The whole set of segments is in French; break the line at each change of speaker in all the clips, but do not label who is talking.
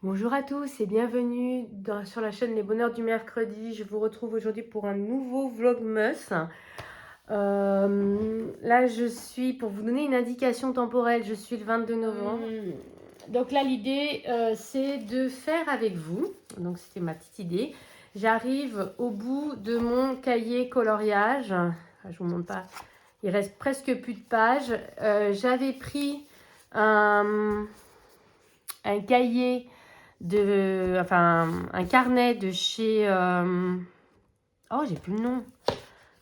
Bonjour à tous et bienvenue sur la chaîne Les Bonheurs du Mercredi. Je vous retrouve aujourd'hui pour un nouveau Vlogmas. Là, je suis, pour vous donner une indication temporelle, je suis le 22 novembre. Donc là, l'idée, c'est de faire avec vous. Donc c'était ma petite idée. J'arrive au bout de mon cahier coloriage. Je vous montre pas. Il reste presque plus de pages. J'avais pris un cahier un carnet de chez, oh j'ai plus le nom,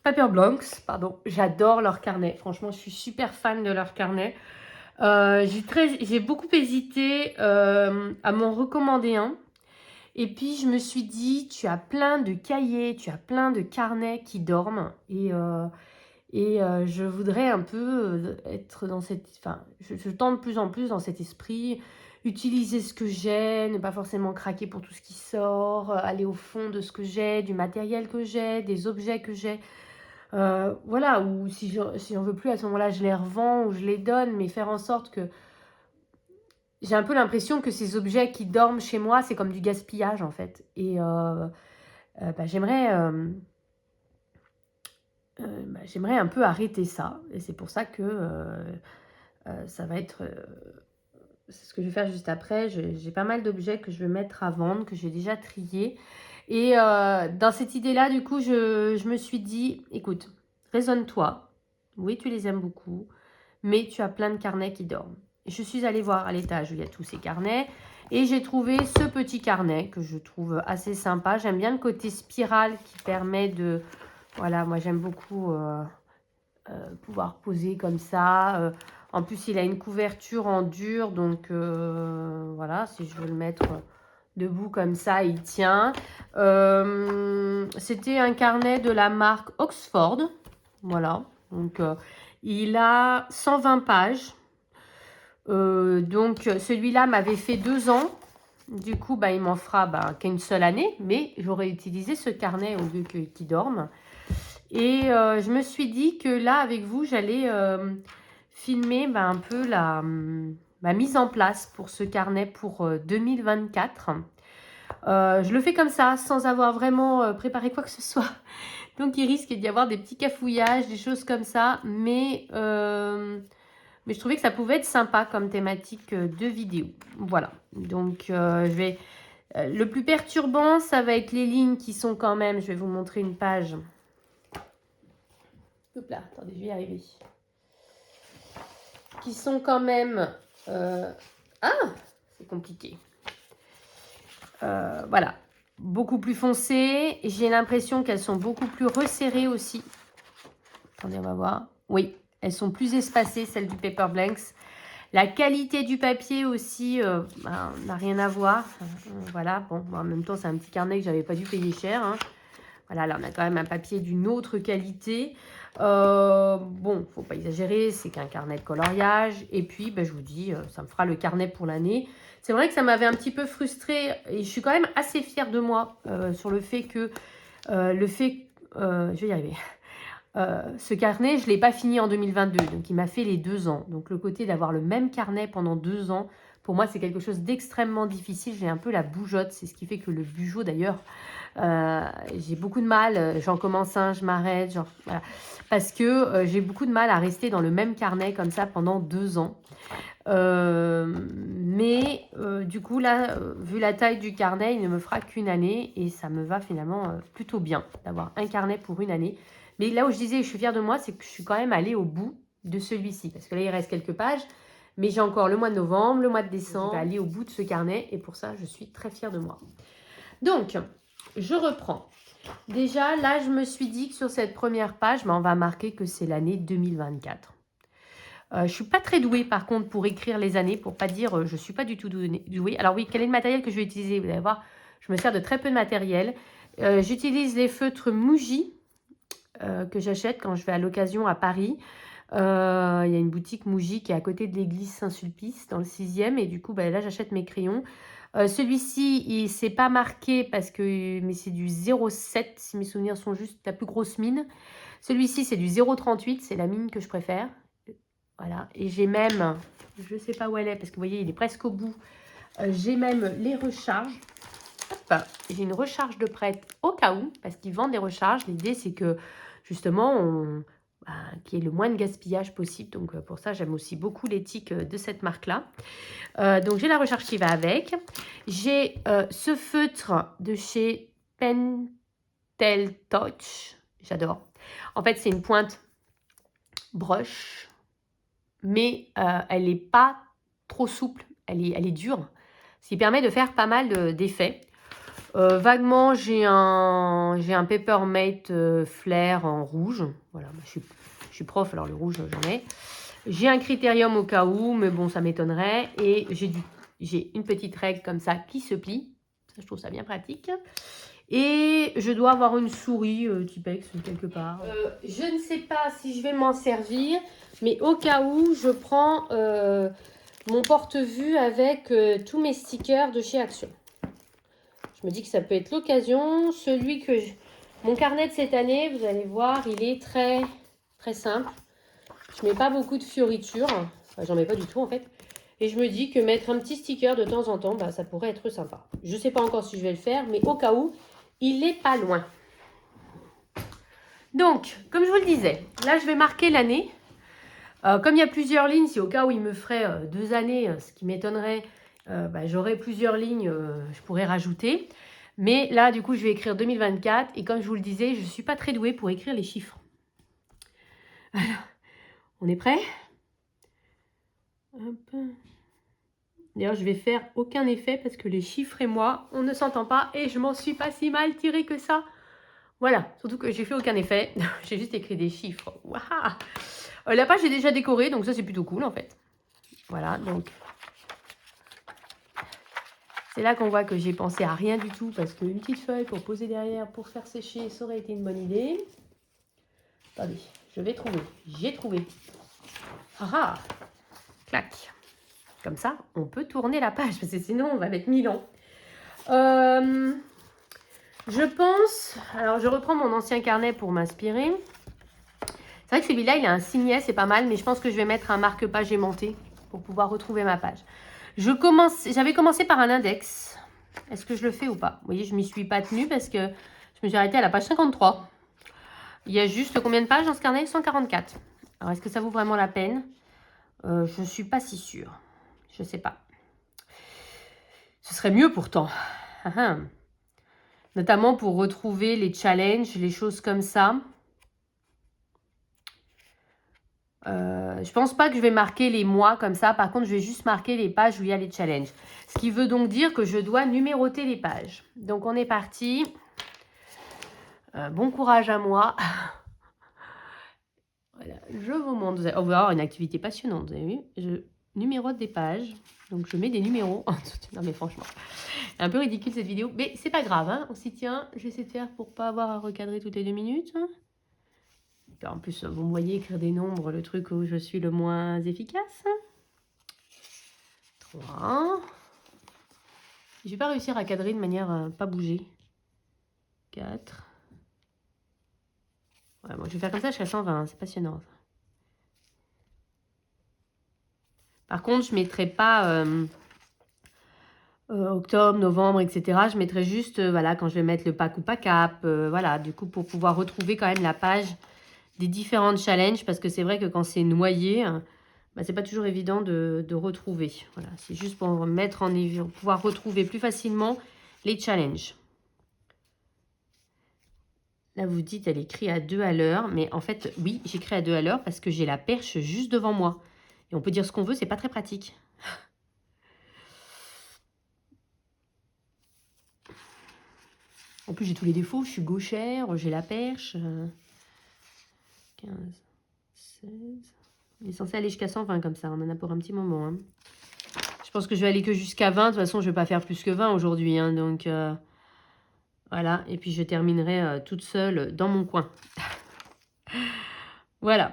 Paper Blanks, pardon. J'adore leur carnet, franchement je suis super fan de leur carnet. J'ai beaucoup hésité à m'en recommander un. Et puis je me suis dit, tu as plein de cahiers, tu as plein de carnets qui dorment. Et je voudrais un peu être dans cette... Enfin, je tends de plus en plus dans cet esprit, utiliser ce que j'ai, ne pas forcément craquer pour tout ce qui sort, aller au fond de ce que j'ai, du matériel que j'ai, des objets que j'ai. Voilà, ou si j'en veux plus, à ce moment-là, je les revends ou je les donne, mais faire en sorte que... J'ai un peu l'impression que ces objets qui dorment chez moi, c'est comme du gaspillage, en fait. J'aimerais un peu arrêter ça. Et c'est pour ça que ça va être... c'est ce que je vais faire juste après. J'ai pas mal d'objets que je vais mettre à vendre, que j'ai déjà triés. Et dans cette idée-là, du coup, je me suis dit, écoute, raisonne-toi. Oui, tu les aimes beaucoup, mais tu as plein de carnets qui dorment. Et je suis allée voir à l'étage où il y a tous ces carnets. Et j'ai trouvé ce petit carnet que je trouve assez sympa. J'aime bien le côté spirale qui permet de... Voilà, moi j'aime beaucoup pouvoir poser comme ça. En plus, il a une couverture en dur, donc voilà, si je veux le mettre debout comme ça, il tient. C'était un carnet de la marque Oxford, voilà. Donc, il a 120 pages. Donc, celui-là m'avait fait 2 ans. Du coup, bah, il m'en fera qu'une seule année, mais j'aurais utilisé ce carnet au lieu qu'il dorme. Et je me suis dit que là, avec vous, j'allais filmer un peu ma mise en place pour ce carnet pour 2024. Je le fais comme ça, sans avoir vraiment préparé quoi que ce soit. Donc, il risque d'y avoir des petits cafouillages, des choses comme ça. Mais je trouvais que ça pouvait être sympa comme thématique de vidéo. Voilà. Donc, le plus perturbant, ça va être les lignes qui sont quand même... Je vais vous montrer une page. Hop là, attendez, je vais y arriver. Qui sont quand même... Ah, c'est compliqué. Voilà, beaucoup plus foncées. J'ai l'impression qu'elles sont beaucoup plus resserrées aussi. Attendez, on va voir. Oui, elles sont plus espacées, celles du Paper Blanks. La qualité du papier aussi n'a rien à voir. Voilà, bon, en même temps, c'est un petit carnet que j'avais pas dû payer cher. Hein. Voilà, là, on a quand même un papier d'une autre qualité. Bon, faut pas exagérer, c'est qu'un carnet de coloriage. Et puis, je vous dis, ça me fera le carnet pour l'année. C'est vrai que ça m'avait un petit peu frustrée. Et je suis quand même assez fière de moi sur le fait que... je vais y arriver. Ce carnet, je ne l'ai pas fini en 2022. Donc, il m'a fait les 2 ans. Donc, le côté d'avoir le même carnet pendant 2 ans, pour moi, c'est quelque chose d'extrêmement difficile. J'ai un peu la bougeotte. C'est ce qui fait que le Bugeot, d'ailleurs... j'ai beaucoup de mal, j'en commence un, je m'arrête, voilà. Parce que j'ai beaucoup de mal à rester dans le même carnet comme ça pendant 2 ans. Du coup, là, vu la taille du carnet, il ne me fera qu'une année et ça me va finalement plutôt bien d'avoir un carnet pour une année. Mais là où je disais que je suis fière de moi, c'est que je suis quand même allée au bout de celui-ci. Parce que là, il reste quelques pages, mais j'ai encore le mois de novembre, le mois de décembre. Je vais aller au bout de ce carnet et pour ça, je suis très fière de moi. Donc, je reprends. Déjà, là, je me suis dit que sur cette première page, on va marquer que c'est l'année 2024. Je ne suis pas très douée, par contre, pour écrire les années, pour pas dire je ne suis pas du tout douée. Alors oui, quel est le matériel que je vais utiliser? Vous allez voir, je me sers de très peu de matériel. J'utilise les feutres Muji que j'achète quand je vais à l'occasion à Paris. Il y a une boutique Muji qui est à côté de l'église Saint-Sulpice, dans le 6e. Et du coup, là, j'achète mes crayons. Celui-ci, il ne s'est pas marqué mais c'est du 0,7 si mes souvenirs sont justes, la plus grosse mine. Celui-ci, c'est du 0,38, c'est la mine que je préfère. Voilà, et j'ai même, je ne sais pas où elle est, parce que vous voyez, il est presque au bout, J'ai même les recharges. Hop, j'ai une recharge de prête au cas où, parce qu'ils vendent des recharges. L'idée, c'est que justement, qu'il y ait le moins de gaspillage possible. Donc, pour ça, j'aime aussi beaucoup l'éthique de cette marque-là. Donc, j'ai la recharge qui va avec. J'ai ce feutre de chez Pentel Touch. J'adore. En fait, c'est une pointe brush, mais elle n'est pas trop souple. Elle est dure, ce qui permet de faire pas mal d'effets. Vaguement, j'ai un Papermate Flair en rouge. Voilà, je suis prof, alors le rouge, j'en ai. J'ai un Critérium au cas où, mais bon, ça m'étonnerait. Et j'ai une petite règle comme ça qui se plie. Ça, je trouve ça bien pratique. Et je dois avoir une souris Tipex quelque part. Je ne sais pas si je vais m'en servir, mais au cas où, je prends mon porte-vue avec tous mes stickers de chez Action. Je me dis que ça peut être l'occasion. Mon carnet de cette année, vous allez voir, il est très, très simple. Je ne mets pas beaucoup de fioritures. Enfin, j'en mets pas du tout en fait. Et je me dis que mettre un petit sticker de temps en temps, ça pourrait être sympa. Je ne sais pas encore si je vais le faire, mais au cas où, il n'est pas loin. Donc, comme je vous le disais, là, je vais marquer l'année. Comme il y a plusieurs lignes, si au cas où il me ferait 2 années, ce qui m'étonnerait, j'aurais plusieurs lignes, je pourrais rajouter. Mais là, du coup, je vais écrire 2024. Et comme je vous le disais, je ne suis pas très douée pour écrire les chiffres. Alors, on est prêt? D'ailleurs, je vais faire aucun effet parce que les chiffres et moi, on ne s'entend pas. Et je m'en suis pas si mal tirée que ça. Voilà, surtout que j'ai fait aucun effet. J'ai juste écrit des chiffres. Waouh! La page est déjà décorée, donc ça, c'est plutôt cool, en fait. Voilà, donc... C'est là qu'on voit que j'ai pensé à rien du tout parce qu'une petite feuille pour poser derrière, pour faire sécher, ça aurait été une bonne idée. Attendez, je vais trouver. J'ai trouvé. Ah, clac. Comme ça, on peut tourner la page parce que sinon, on va mettre 1000 ans. Je pense... Alors, je reprends mon ancien carnet pour m'inspirer. C'est vrai que celui-là, il a un signet, c'est pas mal, mais je pense que je vais mettre un marque-page aimanté pour pouvoir retrouver ma page. J'avais commencé par un index. Est-ce que je le fais ou pas? Vous voyez, je ne m'y suis pas tenue parce que je me suis arrêtée à la page 53. Il y a juste combien de pages dans ce carnet? 144. Alors, est-ce que ça vaut vraiment la peine? Je ne suis pas si sûre. Je ne sais pas. Ce serait mieux pourtant. Notamment pour retrouver les challenges, les choses comme ça. Je pense pas que je vais marquer les mois comme ça. Par contre, je vais juste marquer les pages où il y a les challenges. Ce qui veut donc dire que je dois numéroter les pages. Donc, on est parti. Bon courage à moi. Voilà, je vous montre. On va avoir une activité passionnante. Vous avez vu? Je numérote des pages. Donc, je mets des numéros. Non, mais franchement, c'est un peu ridicule cette vidéo. Mais c'est pas grave. Hein, on s'y tient. J'essaie de faire pour pas avoir à recadrer toutes les 2 minutes. En plus, vous me voyez écrire des nombres, le truc où je suis le moins efficace. 3. Je vais pas réussir à cadrer de manière pas bouger. 4. Ouais, bon, je vais faire comme ça jusqu'à 120, c'est passionnant. Par contre, je ne mettrai pas octobre, novembre, etc. Je mettrai juste, voilà, quand je vais mettre le pack ou pas cap, voilà, du coup, pour pouvoir retrouver quand même la page des différentes challenges, parce que c'est vrai que quand c'est noyé, c'est pas toujours évident de retrouver. Voilà, c'est juste pour mettre en pouvoir retrouver plus facilement les challenges. Là, vous dites, elle écrit à 2 à l'heure, mais en fait, oui, j'écris à 2 à l'heure parce que j'ai la perche juste devant moi. Et on peut dire ce qu'on veut, c'est pas très pratique. En plus, j'ai tous les défauts. Je suis gauchère, j'ai la perche. 15, 16... On est censé aller jusqu'à 120 comme ça. On en a pour un petit moment. Hein. Je pense que je vais aller que jusqu'à 20. De toute façon, je ne vais pas faire plus que 20 aujourd'hui. Hein, donc, voilà. Et puis, je terminerai toute seule dans mon coin. Voilà.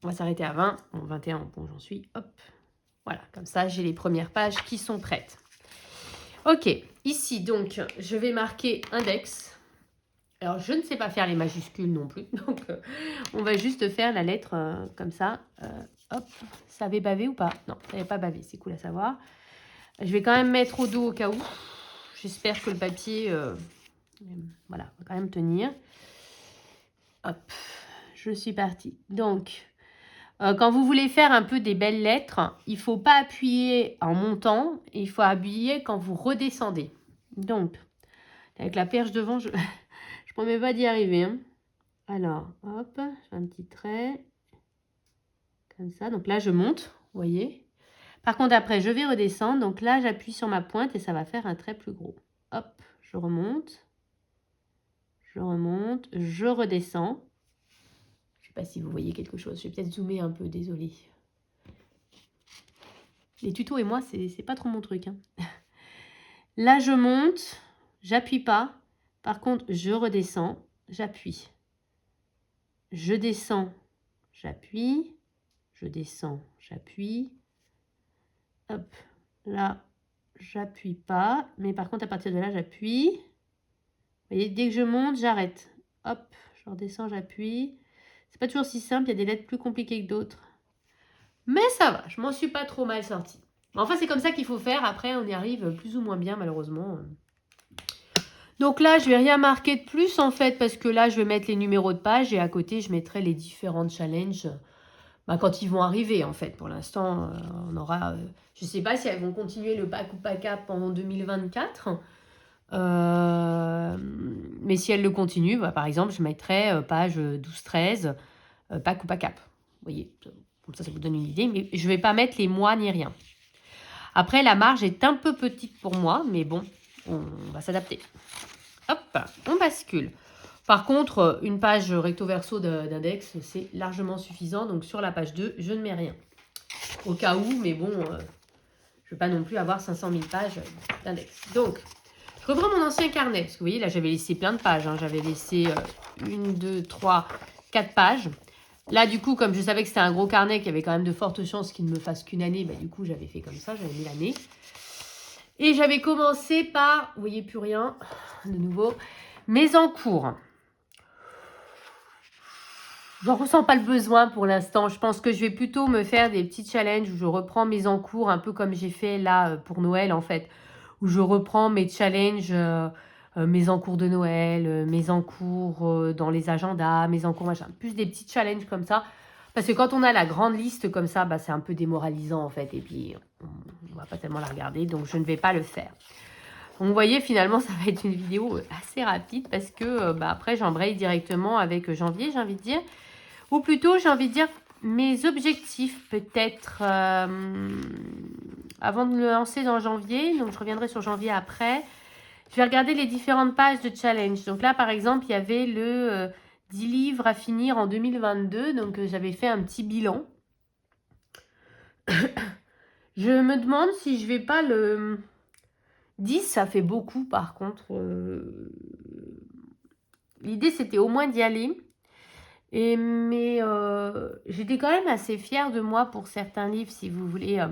On va s'arrêter à 20. Bon, 21, bon, j'en suis. Hop. Voilà. Comme ça, j'ai les premières pages qui sont prêtes. Ok. Ici, donc, je vais marquer index. Alors, je ne sais pas faire les majuscules non plus. Donc, on va juste faire la lettre comme ça. Hop. Ça avait bavé ou pas? Non, ça n'avait pas bavé. C'est cool à savoir. Je vais quand même mettre au dos au cas où. J'espère que le papier, voilà, va quand même tenir. Hop, je suis partie. Donc, quand vous voulez faire un peu des belles lettres, il ne faut pas appuyer en montant, il faut appuyer quand vous redescendez. Donc, avec la perche devant, je ne promets pas d'y arriver. Hein. Alors, hop, je fais un petit trait. Comme ça. Donc là, je monte, vous voyez. Par contre, après, je vais redescendre. Donc là, j'appuie sur ma pointe et ça va faire un trait plus gros. Hop, je remonte. Je remonte. Je redescends. Je ne sais pas si vous voyez quelque chose. Je vais peut-être zoomer un peu, désolé. Les tutos et moi, c'est pas trop mon truc. Hein. Là, je monte. J'appuie pas. Par contre, je redescends. J'appuie. Je descends. J'appuie. Je descends. J'appuie. Hop. Là, j'appuie pas. Mais par contre, à partir de là, j'appuie. Vous voyez, dès que je monte, j'arrête. Hop, je redescends, j'appuie. C'est pas toujours si simple. Il y a des lettres plus compliquées que d'autres. Mais ça va, je m'en suis pas trop mal sortie. Enfin, c'est comme ça qu'il faut faire. Après, on y arrive plus ou moins bien, malheureusement. Donc là, je vais rien marquer de plus, en fait, parce que là, je vais mettre les numéros de page et à côté, je mettrai les différents challenges quand ils vont arriver, en fait. Pour l'instant, on aura... je sais pas si elles vont continuer le pack ou pack up en 2024. Mais si elles le continuent, par exemple, je mettrai page 12-13, pack ou pack up. Vous voyez, comme ça vous donne une idée. Mais je ne vais pas mettre les mois ni rien. Après, la marge est un peu petite pour moi, mais bon, on va s'adapter. Hop, on bascule. Par contre, une page recto-verso d'index, c'est largement suffisant. Donc, sur la page 2, je ne mets rien. Au cas où, mais bon, je ne veux pas non plus avoir 500 000 pages d'index. Donc, je reprends mon ancien carnet. Parce que vous voyez, là, j'avais laissé plein de pages. Hein. J'avais laissé 1, 2, 3, 4 pages. Là, du coup, comme je savais que c'était un gros carnet, qu'il y avait quand même de fortes chances qu'il ne me fasse qu'une année, du coup, j'avais fait comme ça. J'avais mis l'année. Et j'avais commencé par, vous voyez, plus rien, de nouveau, mes encours. J'en ressens pas le besoin pour l'instant. Je pense que je vais plutôt me faire des petits challenges où je reprends mes encours, un peu comme j'ai fait là pour Noël, en fait. Où je reprends mes challenges, mes encours de Noël, mes encours dans les agendas, mes encours machin. Plus des petits challenges comme ça. Parce que quand on a la grande liste comme ça, c'est un peu démoralisant en fait. Et puis, on ne va pas tellement la regarder. Donc, je ne vais pas le faire. Donc, vous voyez, finalement, ça va être une vidéo assez rapide. Parce que après, j'embraye directement avec janvier, j'ai envie de dire. Ou plutôt, j'ai envie de dire mes objectifs peut-être avant de me lancer dans janvier. Donc, je reviendrai sur janvier après. Je vais regarder les différentes pages de challenge. Donc là, par exemple, il y avait le 10 livres à finir en 2022. Donc, j'avais fait un petit bilan. Je me demande si je vais pas le... 10, ça fait beaucoup, par contre. L'idée, c'était au moins d'y aller. Mais j'étais quand même assez fière de moi pour certains livres, si vous voulez.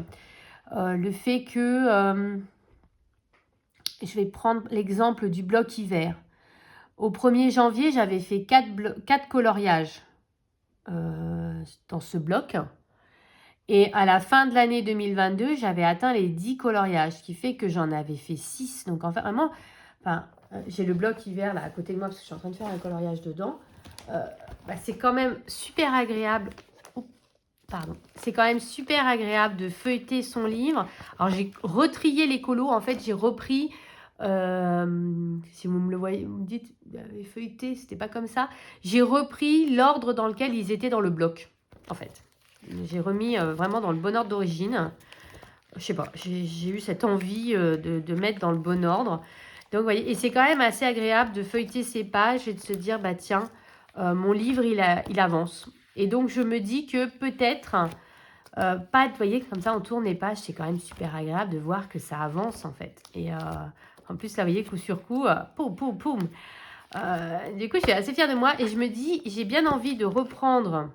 Le fait que... je vais prendre l'exemple du bloc hiver. Au 1er janvier, j'avais fait 4 coloriages dans ce bloc. Et à la fin de l'année 2022, j'avais atteint les 10 coloriages, ce qui fait que j'en avais fait 6. Donc, en fait, vraiment, j'ai le bloc hiver là à côté de moi parce que je suis en train de faire un coloriage dedans. C'est quand même super agréable. C'est quand même super agréable de feuilleter son livre. Alors, j'ai retrié les colos. En fait, j'ai repris... si vous me le voyez, vous me dites, feuilleté, c'était pas comme ça. J'ai repris l'ordre dans lequel ils étaient dans le bloc, en fait. J'ai remis vraiment dans le bon ordre d'origine. Je sais pas, j'ai eu cette envie de mettre dans le bon ordre. Donc, vous voyez, et c'est quand même assez agréable de feuilleter ces pages et de se dire, tiens, mon livre, il avance. Et donc, je me dis que peut-être, vous voyez, comme ça, on tourne les pages, c'est quand même super agréable de voir que ça avance, en fait. Et en plus, là, vous voyez, coup sur coup, poum, poum, poum. Du coup, je suis assez fière de moi. Et je me dis, j'ai bien envie de reprendre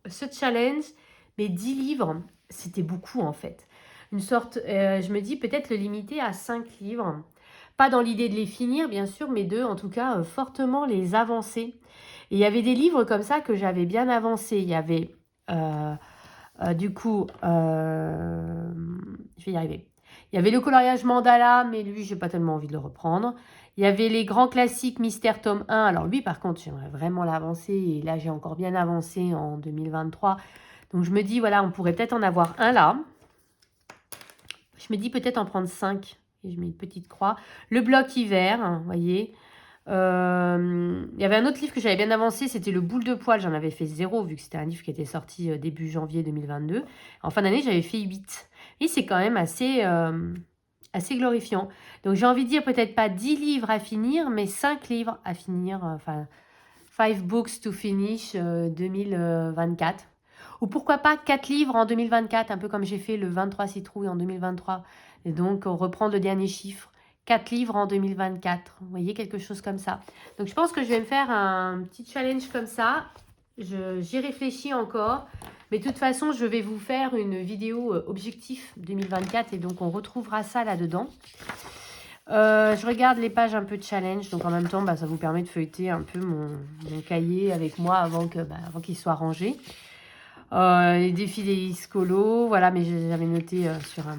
ce challenge. Mais 10 livres, c'était beaucoup, en fait. Une sorte, je me dis, peut-être le limiter à 5 livres. Pas dans l'idée de les finir, bien sûr, mais de, en tout cas, fortement les avancer. Et il y avait des livres comme ça que j'avais bien avancé. Il y avait, du coup, je vais y arriver. Il y avait le coloriage mandala, mais lui, j'ai pas tellement envie de le reprendre. Il y avait les grands classiques Mystère tome 1. Alors lui, par contre, j'aimerais vraiment l'avancer. Et là, j'ai encore bien avancé en 2023. Donc, je me dis, voilà, on pourrait peut-être en avoir un là. Je me dis peut-être en prendre 5. Et je mets une petite croix. Le bloc hiver, hein, vous voyez. Il y avait un autre livre que j'avais bien avancé, c'était le boule de poil. J'en avais fait 0, vu que c'était un livre qui était sorti début janvier 2022. En fin d'année, j'avais fait 8. Et c'est quand même assez glorifiant. Donc j'ai envie de dire peut-être pas 10 livres à finir, mais 5 livres à finir. Enfin, 5 books to finish 2024. Ou pourquoi pas 4 livres en 2024, un peu comme j'ai fait le 23 citrouilles en 2023. Et donc on reprend le dernier chiffre. 4 livres en 2024. Vous voyez, quelque chose comme ça. Donc je pense que je vais me faire un petit challenge comme ça. J'y réfléchis encore. Mais de toute façon, je vais vous faire une vidéo objectif 2024 et donc on retrouvera ça là-dedans. Je regarde les pages un peu de challenge, donc en même temps, ça vous permet de feuilleter un peu mon cahier avec moi avant qu'il soit rangé. Les défis des scolo, voilà, mais j'avais noté sur un...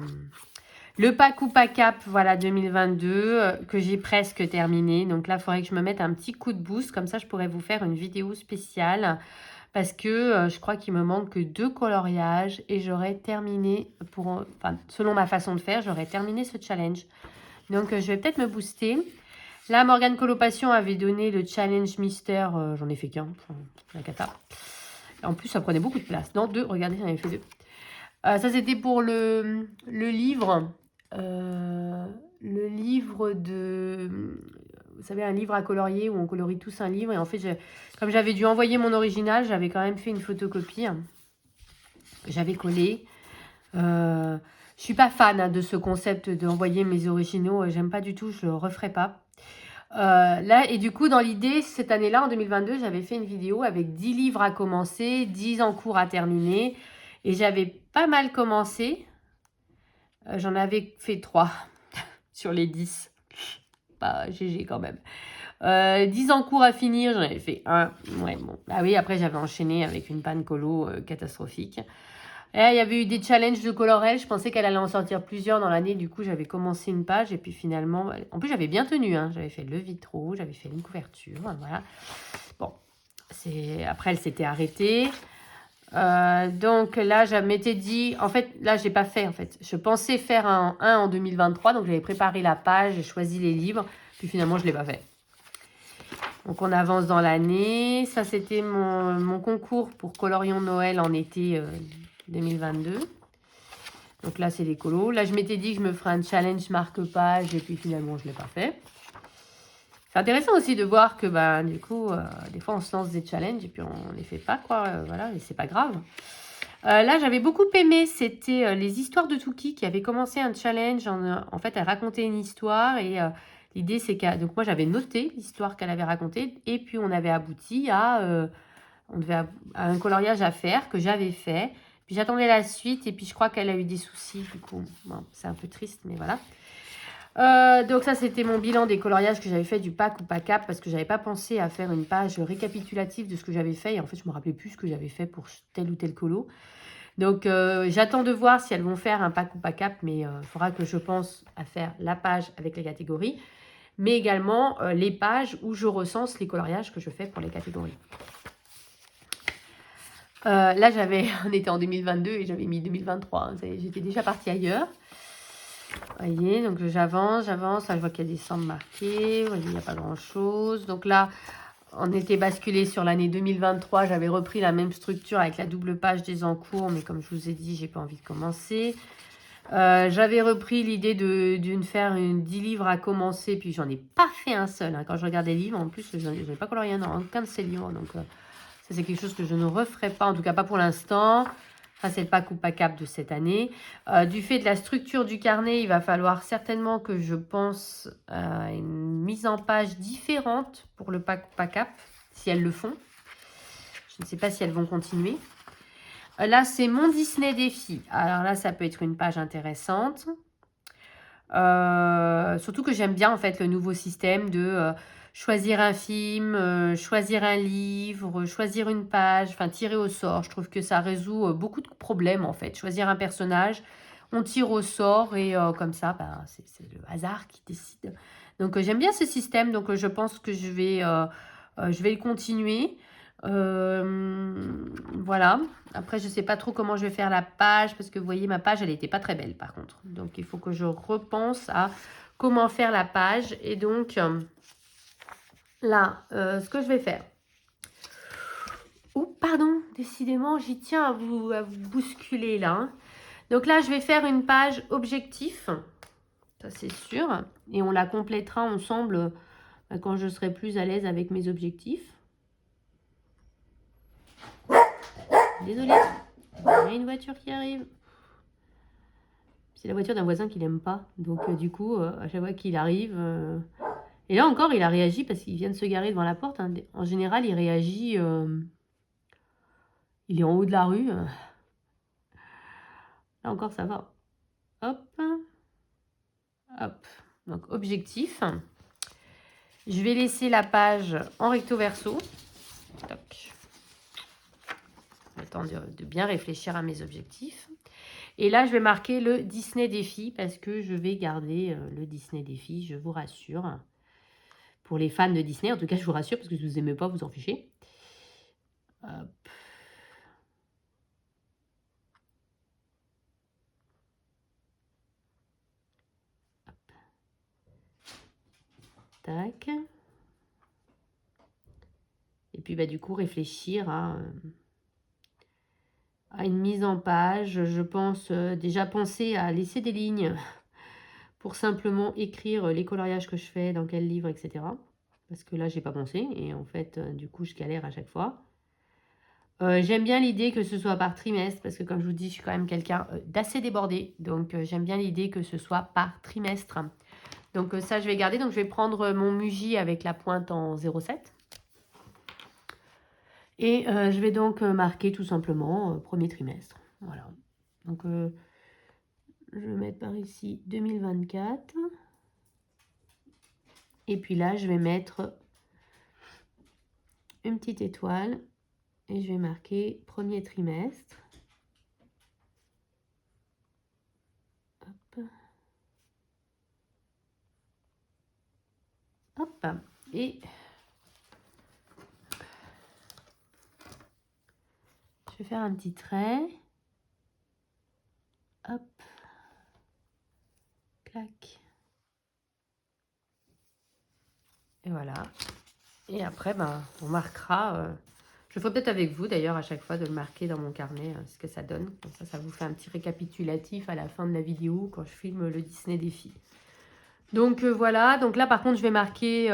Le pack ou pas cap, voilà, 2022, que j'ai presque terminé. Donc là, il faudrait que je me mette un petit coup de boost, comme ça je pourrais vous faire une vidéo spéciale. Parce que je crois qu'il me manque que 2 coloriages et j'aurais terminé, selon ma façon de faire, j'aurais terminé ce challenge. Donc, je vais peut-être me booster. Là, Morgane Colopassion avait donné le challenge mystère. J'en ai fait qu'un. La cata. En plus, ça prenait beaucoup de place. Non, 2. Regardez, j'en avais fait 2. Ça, c'était pour le livre. Le livre de... Vous savez, un livre à colorier où on colorie tous un livre. Et en fait, comme j'avais dû envoyer mon original, j'avais quand même fait une photocopie. J'avais collé. Je suis pas fan de ce concept d'envoyer mes originaux. J'aime pas du tout, je le referai pas. Là, et du coup, dans l'idée, cette année-là, en 2022, j'avais fait une vidéo avec 10 livres à commencer, 10 en cours à terminer. Et j'avais pas mal commencé. J'en avais fait 3 sur les 10. Pas GG quand même. 10 en cours à finir, j'en avais fait 1. Ouais, bon. Ah oui, après, j'avais enchaîné avec une panne colo catastrophique. Et il y avait eu des challenges de colorel. Je pensais qu'elle allait en sortir plusieurs dans l'année. Du coup, j'avais commencé une page. Et puis finalement, en plus, j'avais bien tenu. J'avais fait le vitraux, j'avais fait une couverture. Voilà. Bon, après, elle s'était arrêtée. Donc là, je m'étais dit... En fait, là, je n'ai pas fait. En fait, je pensais faire un en 2023. Donc, j'avais préparé la page, j'ai choisi les livres. Puis finalement, je ne l'ai pas fait. Donc, on avance dans l'année. Ça, c'était mon concours pour Colorion Noël en été 2022. Donc là, c'est les colos. Là, je m'étais dit que je me ferais un challenge marque-page et puis finalement, je ne l'ai pas fait. C'est intéressant aussi de voir que, du coup, des fois, on se lance des challenges et puis on ne les fait pas, quoi. Voilà, et c'est pas grave. Là, j'avais beaucoup aimé, c'était les histoires de Touki qui avait commencé un challenge. En fait, elle racontait une histoire et l'idée, c'est que... Donc, moi, j'avais noté l'histoire qu'elle avait racontée et puis on avait abouti à un coloriage à faire que j'avais fait. Puis j'attendais la suite et puis je crois qu'elle a eu des soucis. Du coup, bon, c'est un peu triste, mais voilà. Donc ça, c'était mon bilan des coloriages que j'avais fait du pack ou pas cap parce que j'avais pas pensé à faire une page récapitulative de ce que j'avais fait. Et en fait, je me rappelais plus ce que j'avais fait pour tel ou tel colo. Donc, j'attends de voir si elles vont faire un pack ou pas cap, mais il faudra que je pense à faire la page avec les catégories, mais également les pages où je recense les coloriages que je fais pour les catégories. Là, on était en 2022 et j'avais mis 2023. J'étais déjà partie ailleurs. Vous voyez, donc j'avance. Là, je vois qu'il y a des cendres marquées. Vous voyez, il n'y a pas grand-chose. Donc là, on était basculé sur l'année 2023. J'avais repris la même structure avec la double page des encours. Mais comme je vous ai dit, j'ai pas envie de commencer. J'avais repris l'idée de faire 10 livres à commencer. Puis, j'en ai pas fait un seul. Quand je regarde les livres, en plus, je n'ai pas colorié dans aucun de ces livres. Donc, ça, c'est quelque chose que je ne referai pas. En tout cas, pas pour l'instant. Ça, c'est le pack ou pas cap de cette année. Du fait de la structure du carnet, il va falloir certainement que je pense à une mise en page différente pour le pack ou pas cap, si elles le font. Je ne sais pas si elles vont continuer. Là, c'est mon Disney défi. Alors là, ça peut être une page intéressante. Surtout que j'aime bien, en fait, le nouveau système de choisir un film, choisir un livre, choisir une page, enfin, tirer au sort. Je trouve que ça résout beaucoup de problèmes, en fait. Choisir un personnage. On tire au sort et comme ça, ben, c'est le hasard qui décide. Donc, j'aime bien ce système. Donc, je pense que je vais le continuer. Voilà. Après, je ne sais pas trop comment je vais faire la page parce que vous voyez, ma page, elle n'était pas très belle par contre. Donc, il faut que je repense à comment faire la page. Et donc, là, ce que je vais faire. Oh, pardon, décidément, j'y tiens à vous bousculer là. Hein. Donc là, je vais faire une page objectif. Ça, c'est sûr. Et on la complétera ensemble quand je serai plus à l'aise avec mes objectifs. Désolée, il y a une voiture qui arrive. C'est la voiture d'un voisin qu'il n'aime pas. Donc, du coup, à chaque fois qu'il arrive... Et là encore, il a réagi parce qu'il vient de se garer devant la porte. Hein. En général, il réagit... Il est en haut de la rue. Là encore, ça va. Hop. Hop. Donc, objectif. Je vais laisser la page en recto verso. Toc. Le temps de bien réfléchir à mes objectifs. Et là, je vais marquer le Disney défi parce que je vais garder le Disney défi, je vous rassure. Pour les fans de Disney, en tout cas, je vous rassure parce que si vous n'aimez pas, vous en fichez. Hop. Tac. Et puis, bah, du coup, réfléchir à une mise en page. Je pense déjà penser à laisser des lignes pour simplement écrire les coloriages que je fais, dans quel livre, etc. Parce que là, j'ai pas pensé. Et en fait, du coup, je galère à chaque fois. J'aime bien l'idée que ce soit par trimestre. Parce que comme je vous dis, je suis quand même quelqu'un d'assez débordé. Donc, j'aime bien l'idée que ce soit par trimestre. Donc, ça, je vais garder. Donc, je vais prendre mon Muji avec la pointe en 0,7. Et je vais donc marquer tout simplement premier trimestre. Voilà. Donc, je vais mettre par ici 2024. Et puis là, je vais mettre une petite étoile. Et je vais marquer premier trimestre. Hop. Hop. Et je vais faire un petit trait. Hop. Clac. Et voilà. Et après, ben, on marquera. Je ferai peut-être avec vous d'ailleurs à chaque fois de le marquer dans mon carnet ce que ça donne. Comme ça vous fait un petit récapitulatif à la fin de la vidéo quand je filme le Disney défi. Donc voilà. Donc là, par contre, je vais marquer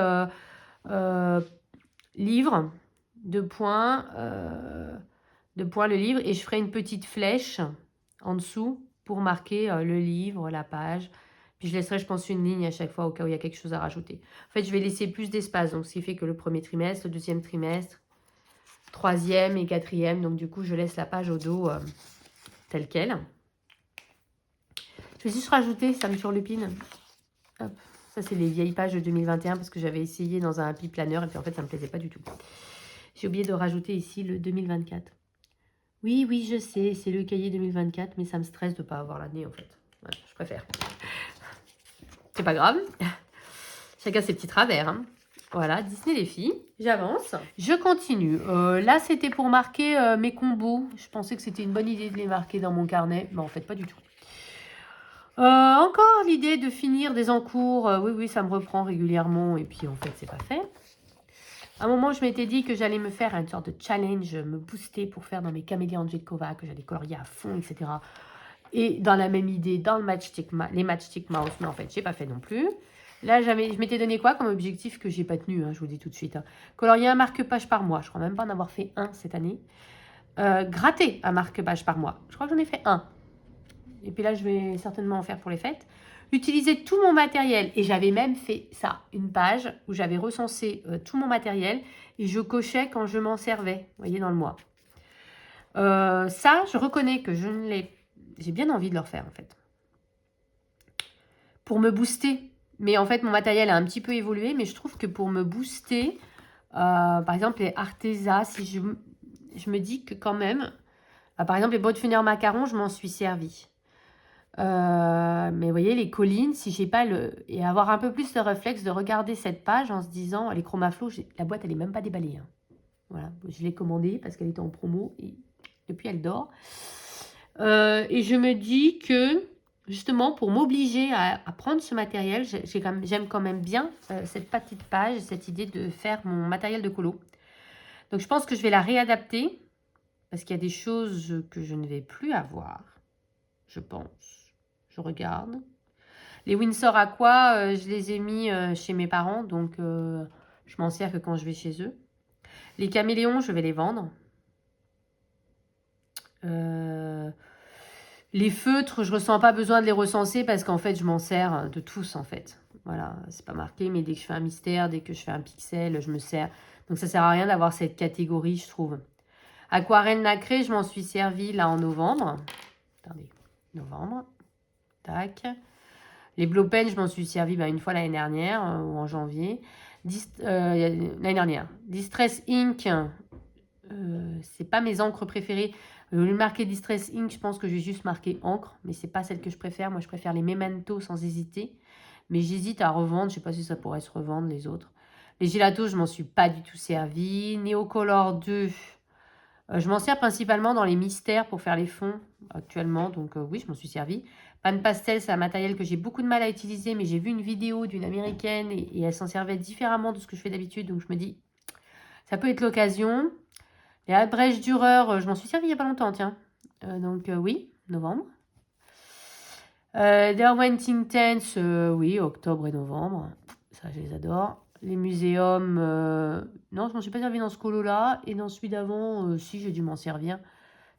livre, deux points le livre. Et je ferai une petite flèche en dessous pour marquer le livre, la page. Puis je laisserai, je pense, une ligne à chaque fois au cas où il y a quelque chose à rajouter. En fait, je vais laisser plus d'espace. Donc, ce qui fait que le premier trimestre, le deuxième trimestre, troisième et quatrième. Donc, du coup, je laisse la page au dos telle qu'elle. Je vais juste rajouter, ça me surlupine. Hop. Ça, c'est les vieilles pages de 2021 parce que j'avais essayé dans un Happy Planner et puis en fait, ça ne me plaisait pas du tout. J'ai oublié de rajouter ici le 2024. Oui, oui, je sais, c'est le cahier 2024, mais ça me stresse de ne pas avoir l'année en fait. Voilà, je préfère. C'est pas grave. Chacun ses petits travers. Hein. Voilà, Disney les filles. J'avance. Je continue. Là, c'était pour marquer mes combos. Je pensais que c'était une bonne idée de les marquer dans mon carnet, mais en fait, pas du tout. Encore l'idée de finir des encours. Oui, oui, ça me reprend régulièrement et puis en fait, c'est pas fait. À un moment, je m'étais dit que j'allais me faire une sorte de challenge, me booster pour faire dans mes camélias Angelkova, que j'allais colorier à fond, etc. Et dans la même idée, dans le les Matchstick Mouse, mais en fait, j'ai pas fait non plus. Là, je m'étais donné quoi comme objectif que j'ai pas tenu, hein, je vous le dis tout de suite. Hein. Colorier un marque-page par mois. Je crois même pas en avoir fait un cette année. Gratter un marque-page par mois. Je crois que j'en ai fait un. Et puis là, je vais certainement en faire pour les fêtes. Utiliser tout mon matériel. Et j'avais même fait ça, une page où j'avais recensé tout mon matériel et je cochais quand je m'en servais, vous voyez, dans le mois. Ça, je reconnais que je ne l'ai... J'ai bien envie de le refaire, en fait. Pour me booster. Mais en fait, mon matériel a un petit peu évolué, mais je trouve que pour me booster, par exemple, les Arteza, si je me dis que quand même, par exemple, les Bodefiner macarons, je m'en suis servi. Mais vous voyez, les collines, si j'ai pas le... Et avoir un peu plus le réflexe de regarder cette page en se disant, les Chromaflow, la boîte, elle est même pas déballée. Hein. Voilà, je l'ai commandée parce qu'elle était en promo et depuis, elle dort. Et je me dis que, justement, pour m'obliger à prendre ce matériel, j'aime quand même bien cette petite page, cette idée de faire mon matériel de colo. Donc, je pense que je vais la réadapter parce qu'il y a des choses que je ne vais plus avoir, je pense. Je regarde. Les Windsor Aqua, je les ai mis chez mes parents, donc je m'en sers que quand je vais chez eux. Les caméléons, je vais les vendre. Les feutres, je ressens pas besoin de les recenser parce qu'en fait, je m'en sers de tous, en fait. Voilà, c'est pas marqué, mais dès que je fais un mystère, dès que je fais un pixel, je me sers. Donc, ça sert à rien d'avoir cette catégorie, je trouve. Aquarelle nacrée, je m'en suis servi là en novembre. Attendez, novembre. Tac. Les Blow Pen, je m'en suis servi une fois l'année dernière ou en janvier. L'année dernière. Distress Ink, c'est pas mes encres préférées. Le marquer Distress Ink, je pense que je vais juste marquer encre, mais c'est pas celle que je préfère. Moi, je préfère les Memento sans hésiter. Mais j'hésite à revendre. Je sais pas si ça pourrait se revendre, les autres. Les Gelato, je m'en suis pas du tout servi. Neocolor 2, je m'en sers principalement dans les mystères pour faire les fonds actuellement. Donc oui, je m'en suis servi. Pan Pastel, c'est un matériel que j'ai beaucoup de mal à utiliser, mais j'ai vu une vidéo d'une américaine et elle s'en servait différemment de ce que je fais d'habitude. Donc je me dis, ça peut être l'occasion. Les abrèges Dürer, je m'en suis servi il n'y a pas longtemps, tiens. Donc oui, novembre. Derwent Intense, oui, octobre et novembre. Ça, je les adore. Les muséums, non, je m'en suis pas servi dans ce colo-là. Et dans celui d'avant, si, j'ai dû m'en servir.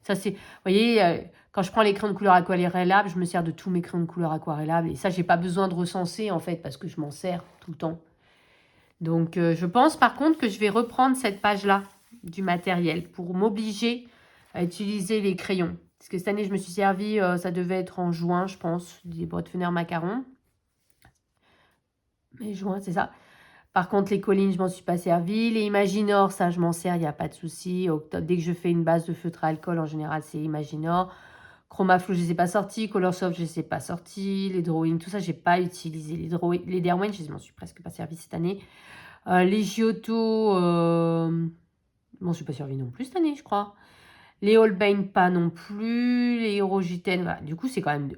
Ça, c'est... Vous voyez, quand je prends les crayons de couleur aquarellables, je me sers de tous mes crayons de couleur aquarellables. Et ça, j'ai pas besoin de recenser, en fait, parce que je m'en sers tout le temps. Donc, je pense, par contre, que je vais reprendre cette page-là du matériel pour m'obliger à utiliser les crayons. Parce que cette année, je me suis servi, ça devait être en juin, je pense, des Bretonners macarons. Mais juin, c'est ça. Par contre, les collines, je m'en suis pas servi. Les Imaginor, ça, je m'en sers, il n'y a pas de souci. Octobre, dès que je fais une base de feutre à alcool, en général, c'est Imaginor. Chromaflow, je ne les ai pas sortis. Colorsoft, je ne les ai pas sortis. Les Drawing, tout ça, je n'ai pas utilisé. Les Derwent, je ne m'en suis presque pas servi cette année. Les Giotto, je m'en suis pas servi non plus cette année, je crois. Les Holbein, pas non plus. Les Eurogiten, voilà. Du coup, c'est quand même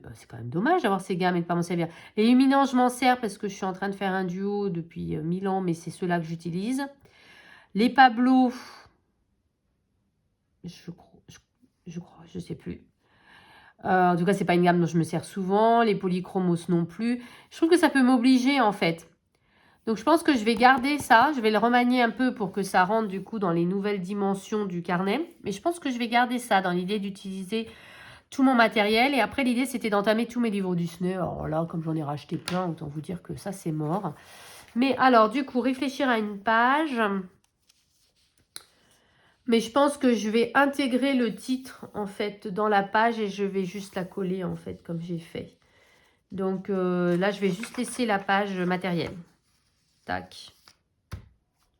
dommage d'avoir ces gammes et de ne pas m'en servir. Les Luminants, je m'en sers parce que je suis en train de faire un duo depuis 1000 ans, mais c'est ceux-là que j'utilise. Les Pablo, je crois, je sais plus. En tout cas, c'est pas une gamme dont je me sers souvent. Les Polychromos non plus. Je trouve que ça peut m'obliger, en fait. Donc, je pense que je vais garder ça. Je vais le remanier un peu pour que ça rentre, du coup, dans les nouvelles dimensions du carnet. Mais je pense que je vais garder ça dans l'idée d'utiliser tout mon matériel. Et après, l'idée, c'était d'entamer tous mes livres Disney. Alors là, comme j'en ai racheté plein, autant vous dire que ça, c'est mort. Mais alors, du coup, réfléchir à une page. Mais je pense que je vais intégrer le titre, en fait, dans la page et je vais juste la coller, en fait, comme j'ai fait. Donc là, je vais juste laisser la page matérielle. Tac.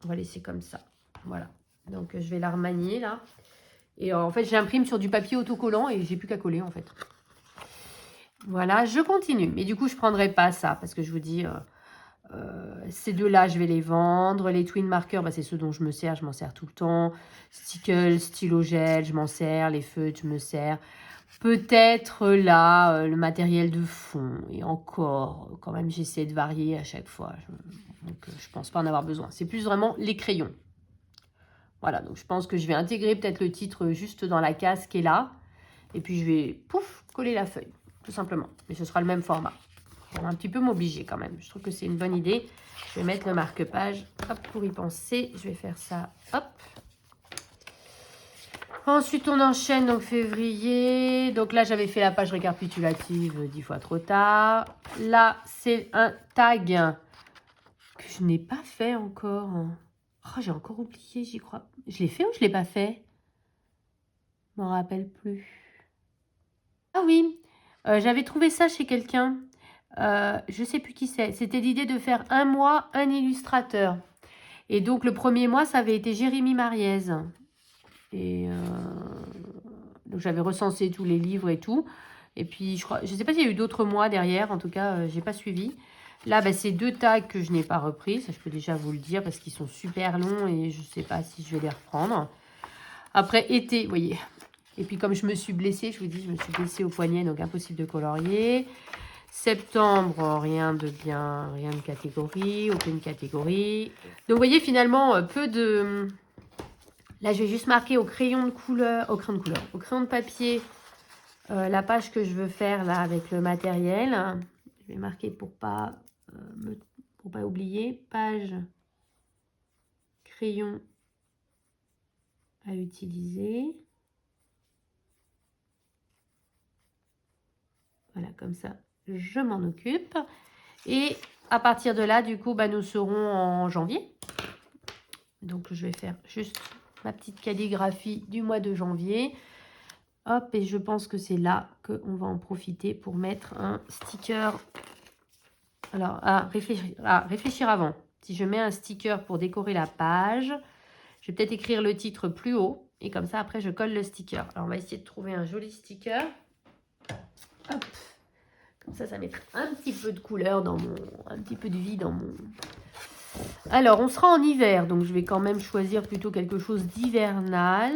On va laisser comme ça. Voilà. Donc, je vais la remanier, là. Et en fait, j'imprime sur du papier autocollant et j'ai plus qu'à coller, en fait. Voilà, je continue. Mais du coup, je ne prendrai pas ça parce que je vous dis... ces deux-là, je vais les vendre. Les twin markers, c'est ceux dont je me sers. Je m'en sers tout le temps. Stickle, stylo gel, je m'en sers. Les feutres, je me sers. Peut-être là, le matériel de fond. Et encore, quand même, j'essaie de varier à chaque fois. Donc, je pense pas en avoir besoin. C'est plus vraiment les crayons. Voilà, donc je pense que je vais intégrer peut-être le titre juste dans la case qui est là. Et puis, je vais, pouf, coller la feuille, tout simplement. Mais ce sera le même format. On va un petit peu m'obliger quand même. Je trouve que c'est une bonne idée. Je vais mettre le marque-page. Hop, pour y penser, je vais faire ça. Hop. Ensuite, on enchaîne, donc février. Donc là, j'avais fait la page récapitulative 10 fois trop tard. Là, c'est un tag que je n'ai pas fait encore. Oh, j'ai encore oublié, j'y crois. Je l'ai fait ou je ne l'ai pas fait? Je m'en rappelle plus. Ah oui, j'avais trouvé ça chez quelqu'un. Je ne sais plus qui c'est. C'était l'idée de faire un mois, un illustrateur. Et donc, le premier mois, ça avait été Jérémy Mariez. Et donc, j'avais recensé tous les livres et tout. Et puis, je ne sais pas s'il y a eu d'autres mois derrière. En tout cas, j'ai pas suivi. Là, bah, c'est 2 tags que je n'ai pas repris. Ça, je peux déjà vous le dire parce qu'ils sont super longs et je ne sais pas si je vais les reprendre. Après, été, vous voyez. Et puis, comme je me suis blessée, je vous dis, je me suis blessée au poignet, donc impossible de colorier. Septembre, rien de bien, rien de catégorie, aucune catégorie. Donc, vous voyez, finalement, peu de... Là, je vais juste marquer au crayon de couleur, au crayon de papier, la page que je veux faire là avec le matériel. Je vais marquer pour pas oublier. Page crayon à utiliser. Voilà, comme ça, je m'en occupe. Et à partir de là, du coup, bah, nous serons en janvier. Donc, je vais faire juste ma petite calligraphie du mois de janvier. Hop, et je pense que c'est là qu'on va en profiter pour mettre un sticker. Alors, à réfléchir avant. Si je mets un sticker pour décorer la page, je vais peut-être écrire le titre plus haut. Et comme ça, après, je colle le sticker. Alors, on va essayer de trouver un joli sticker. Hop. Comme ça mettra un petit peu de couleur dans mon... Un petit peu de vie dans mon... Alors, on sera en hiver. Donc, je vais quand même choisir plutôt quelque chose d'hivernal.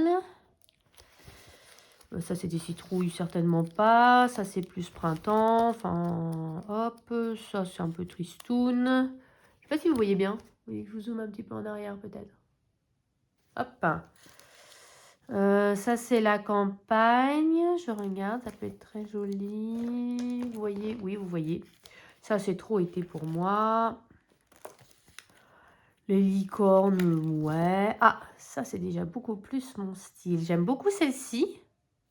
Ça, c'est des citrouilles, certainement pas. Ça, c'est plus printemps. Enfin, hop. Ça, c'est un peu tristoun. Je sais pas si vous voyez bien. Vous voyez que je vous zoome un petit peu en arrière, peut-être. Hop. Ça, c'est la campagne. Je regarde, ça peut être très joli. Vous voyez? Oui, vous voyez. Ça, c'est trop été pour moi. Les licornes, ouais. Ah, ça, c'est déjà beaucoup plus mon style. J'aime beaucoup celle-ci,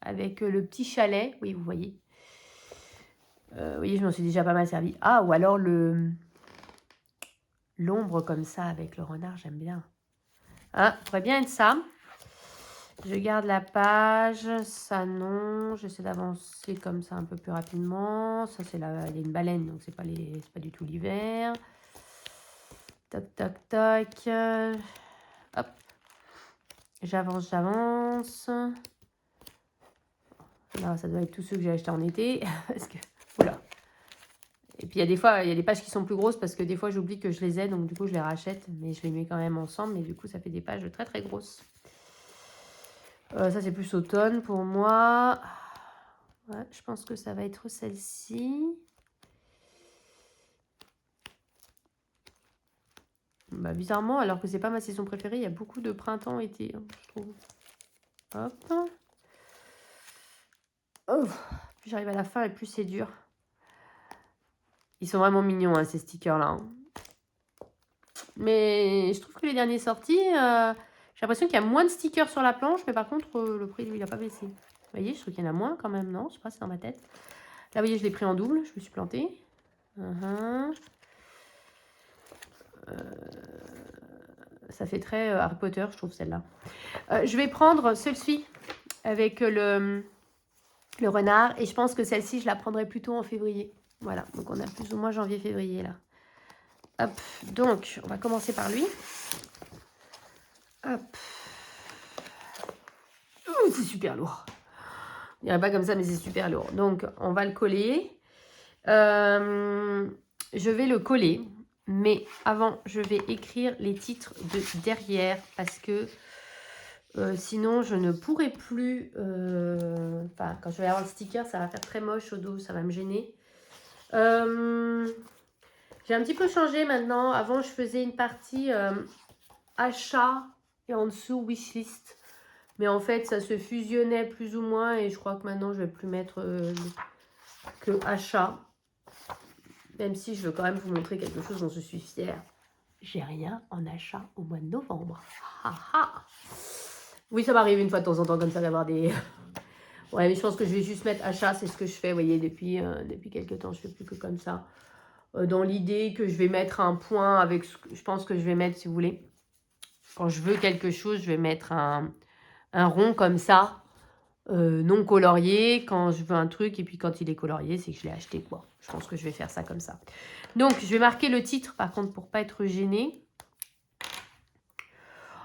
avec le petit chalet. Oui, vous voyez. Vous voyez, je m'en suis déjà pas mal servi. Ah, ou alors l'ombre comme ça, avec le renard, j'aime bien. Ah, ça pourrait bien être ça. Je garde la page, ça non, j'essaie d'avancer comme ça un peu plus rapidement. Ça c'est il y a une baleine, donc c'est pas du tout l'hiver. Tac, tac, tac. Hop. J'avance. Là, ça doit être tous ceux que j'ai achetés en été. Parce que, oula. Et puis il y a des fois, il y a des pages qui sont plus grosses parce que des fois j'oublie que je les ai, donc du coup je les rachète. Mais je les mets quand même ensemble, mais du coup ça fait des pages très très grosses. Ça, c'est plus automne pour moi. Ouais, je pense que ça va être celle-ci. Bah, bizarrement, alors que c'est pas ma saison préférée, il y a beaucoup de printemps-été, hein, je trouve. Hop. Oh, plus j'arrive à la fin et plus c'est dur. Ils sont vraiment mignons, hein, ces stickers-là. Hein. Mais je trouve que les derniers sortis, j'ai l'impression qu'il y a moins de stickers sur la planche, mais par contre, le prix, lui, il n'a pas baissé. Vous voyez, je trouve qu'il y en a moins quand même, non? Je sais pas, c'est dans ma tête. Là, vous voyez, je l'ai pris en double, je me suis plantée. Ça fait très Harry Potter, je trouve, celle-là. Je vais prendre celui-ci avec le renard. Et je pense que celle-ci, je la prendrai plutôt en février. Voilà, donc on a plus ou moins janvier-février, là. Hop, donc, on va commencer par lui. Hop. C'est super lourd. Il n'y a pas comme ça, mais c'est super lourd. Donc, on va le coller. Je vais le coller. Mais avant, je vais écrire les titres de derrière. Parce que sinon, je ne pourrai plus... Enfin, quand je vais avoir le sticker, ça va faire très moche au dos. Ça va me gêner. J'ai un petit peu changé maintenant. Avant, je faisais une partie achat et en dessous wishlist. Mais en fait, ça se fusionnait plus ou moins. Et je crois que maintenant, je ne vais plus mettre que achat. Même si je veux quand même vous montrer quelque chose dont je suis fière. J'ai rien en achat au mois de novembre. Oui, ça m'arrive une fois de temps en temps comme ça d'avoir des... Ouais, mais je pense que je vais juste mettre achat. C'est ce que je fais, vous voyez, depuis quelques temps. Je ne fais plus que comme ça. Dans l'idée que je vais mettre un point avec ce que je pense que je vais mettre, si vous voulez. Quand je veux quelque chose, je vais mettre un rond comme ça. Non colorié quand je veux un truc et puis quand il est colorié c'est que je l'ai acheté quoi. Je pense que je vais faire ça comme ça. Donc je vais marquer le titre par contre pour pas être gênée.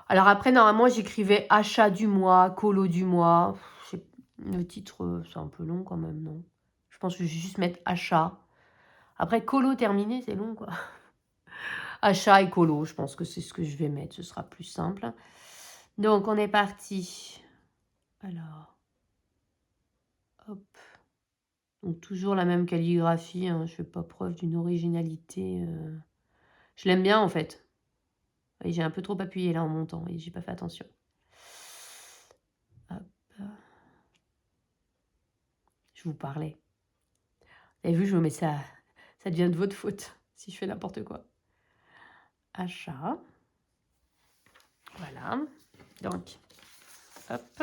Alors après normalement j'écrivais achat du mois, colo du mois. Le titre c'est un peu long quand même non? pense que je vais juste mettre achat. Après, colo terminé, c'est long, quoi. Achat et colo, je pense que c'est ce que je vais mettre. Ce sera plus simple. Donc, on est parti. Alors, hop. Donc, toujours la même calligraphie. Hein. Je ne fais pas preuve d'une originalité. Je l'aime bien, en fait. Et j'ai un peu trop appuyé, là, en montant. Et j'ai pas fait attention. Hop. Je vous parlais. Vous avez vu, je me mets ça. Ça devient de votre faute si je fais n'importe quoi. Achat. Voilà. Donc, hop.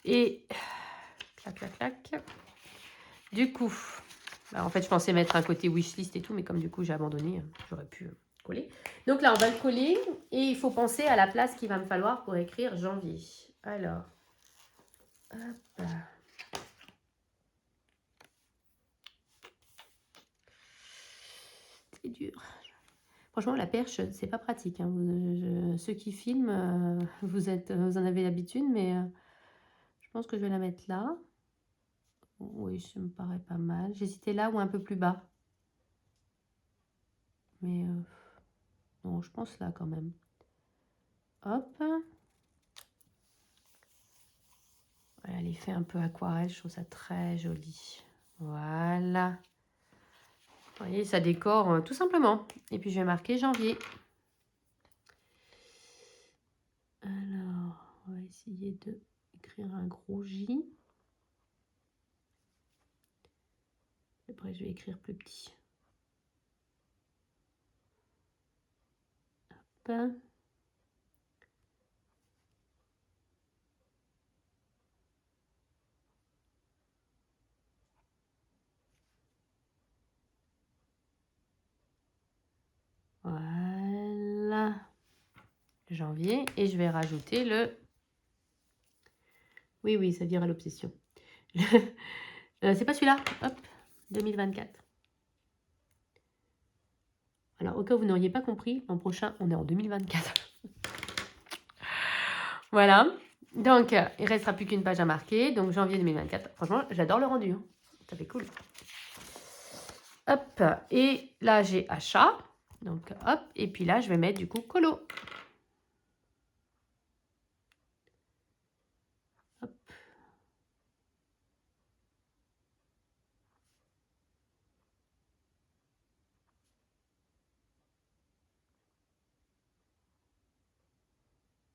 Et clac, clac, clac. Du coup, en fait, je pensais mettre un côté wishlist et tout, mais comme du coup, j'ai abandonné, j'aurais pu coller. Donc là, on va le coller et il faut penser à la place qu'il va me falloir pour écrire janvier. Alors, hop. C'est dur. Franchement, la perche, c'est pas pratique. Hein. Ceux qui filment, vous en avez l'habitude, mais je pense que je vais la mettre là. Oui, ça me paraît pas mal. J'hésitais là ou un peu plus bas. Mais non, je pense là quand même. Hop. Voilà, l'effet un peu aquarelle, je trouve ça très joli. Voilà. Vous voyez, ça décore tout simplement. Et puis, je vais marquer janvier. Alors, on va essayer d'écrire un gros J. Après, je vais écrire plus petit. Hop. Voilà. Janvier. Et je vais rajouter le... Oui, ça dira l'obsession. C'est pas celui-là. Hop. 2024. Alors, au cas où vous n'auriez pas compris, l'an prochain, on est en 2024. Voilà. Donc, il ne restera plus qu'une page à marquer. Donc, janvier 2024. Franchement, j'adore le rendu. Hein. Ça fait cool. Hop. Et là, j'ai achat. Donc, hop. Et puis là, je vais mettre du coup colo. Hop.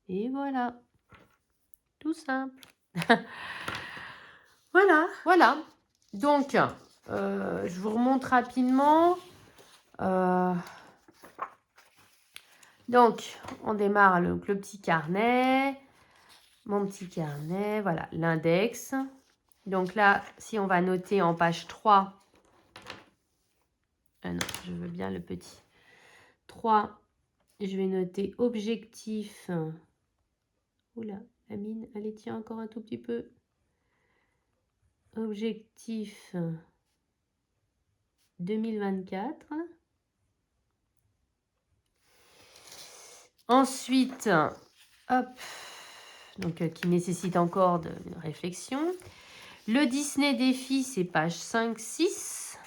Et voilà. Tout simple. Voilà. Donc, je vous remonte rapidement. Donc, on démarre le petit carnet. Mon petit carnet, voilà, l'index. Donc là, si on va noter en page 3, ah non, je veux bien le petit 3, je vais noter objectif. Oula, la mine, elle tient encore un tout petit peu. Objectif 2024. Ensuite, hop, donc qui nécessite encore de réflexion. Le Disney défi, c'est page 5, 6.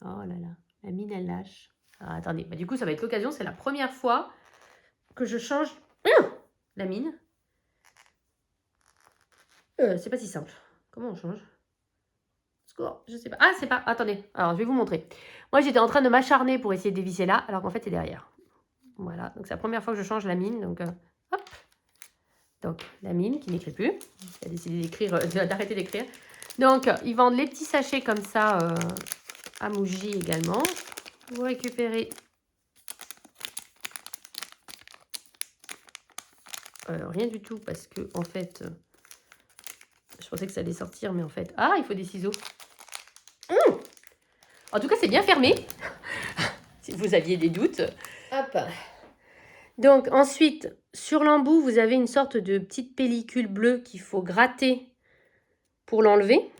Oh là là, la mine, elle lâche. Ah, attendez, du coup, ça va être l'occasion. C'est la première fois que je change la mine. C'est pas si simple. Comment on change? Score, je sais pas. Ah, c'est pas... Attendez, alors je vais vous montrer. Moi, j'étais en train de m'acharner pour essayer de dévisser là, alors qu'en fait, c'est derrière. Voilà, donc c'est la première fois que je change la mine. Donc, hop. Donc, la mine qui n'écrit plus. Elle a décidé d'écrire, d'arrêter d'écrire. Donc, ils vendent les petits sachets comme ça à Muji également. Vous récupérez... rien du tout parce que, en fait... je pensais que ça allait sortir, mais en fait... Ah, il faut des ciseaux. En tout cas, c'est bien fermé. Si vous aviez des doutes. Hop. Donc, ensuite, sur l'embout, vous avez une sorte de petite pellicule bleue qu'il faut gratter pour l'enlever.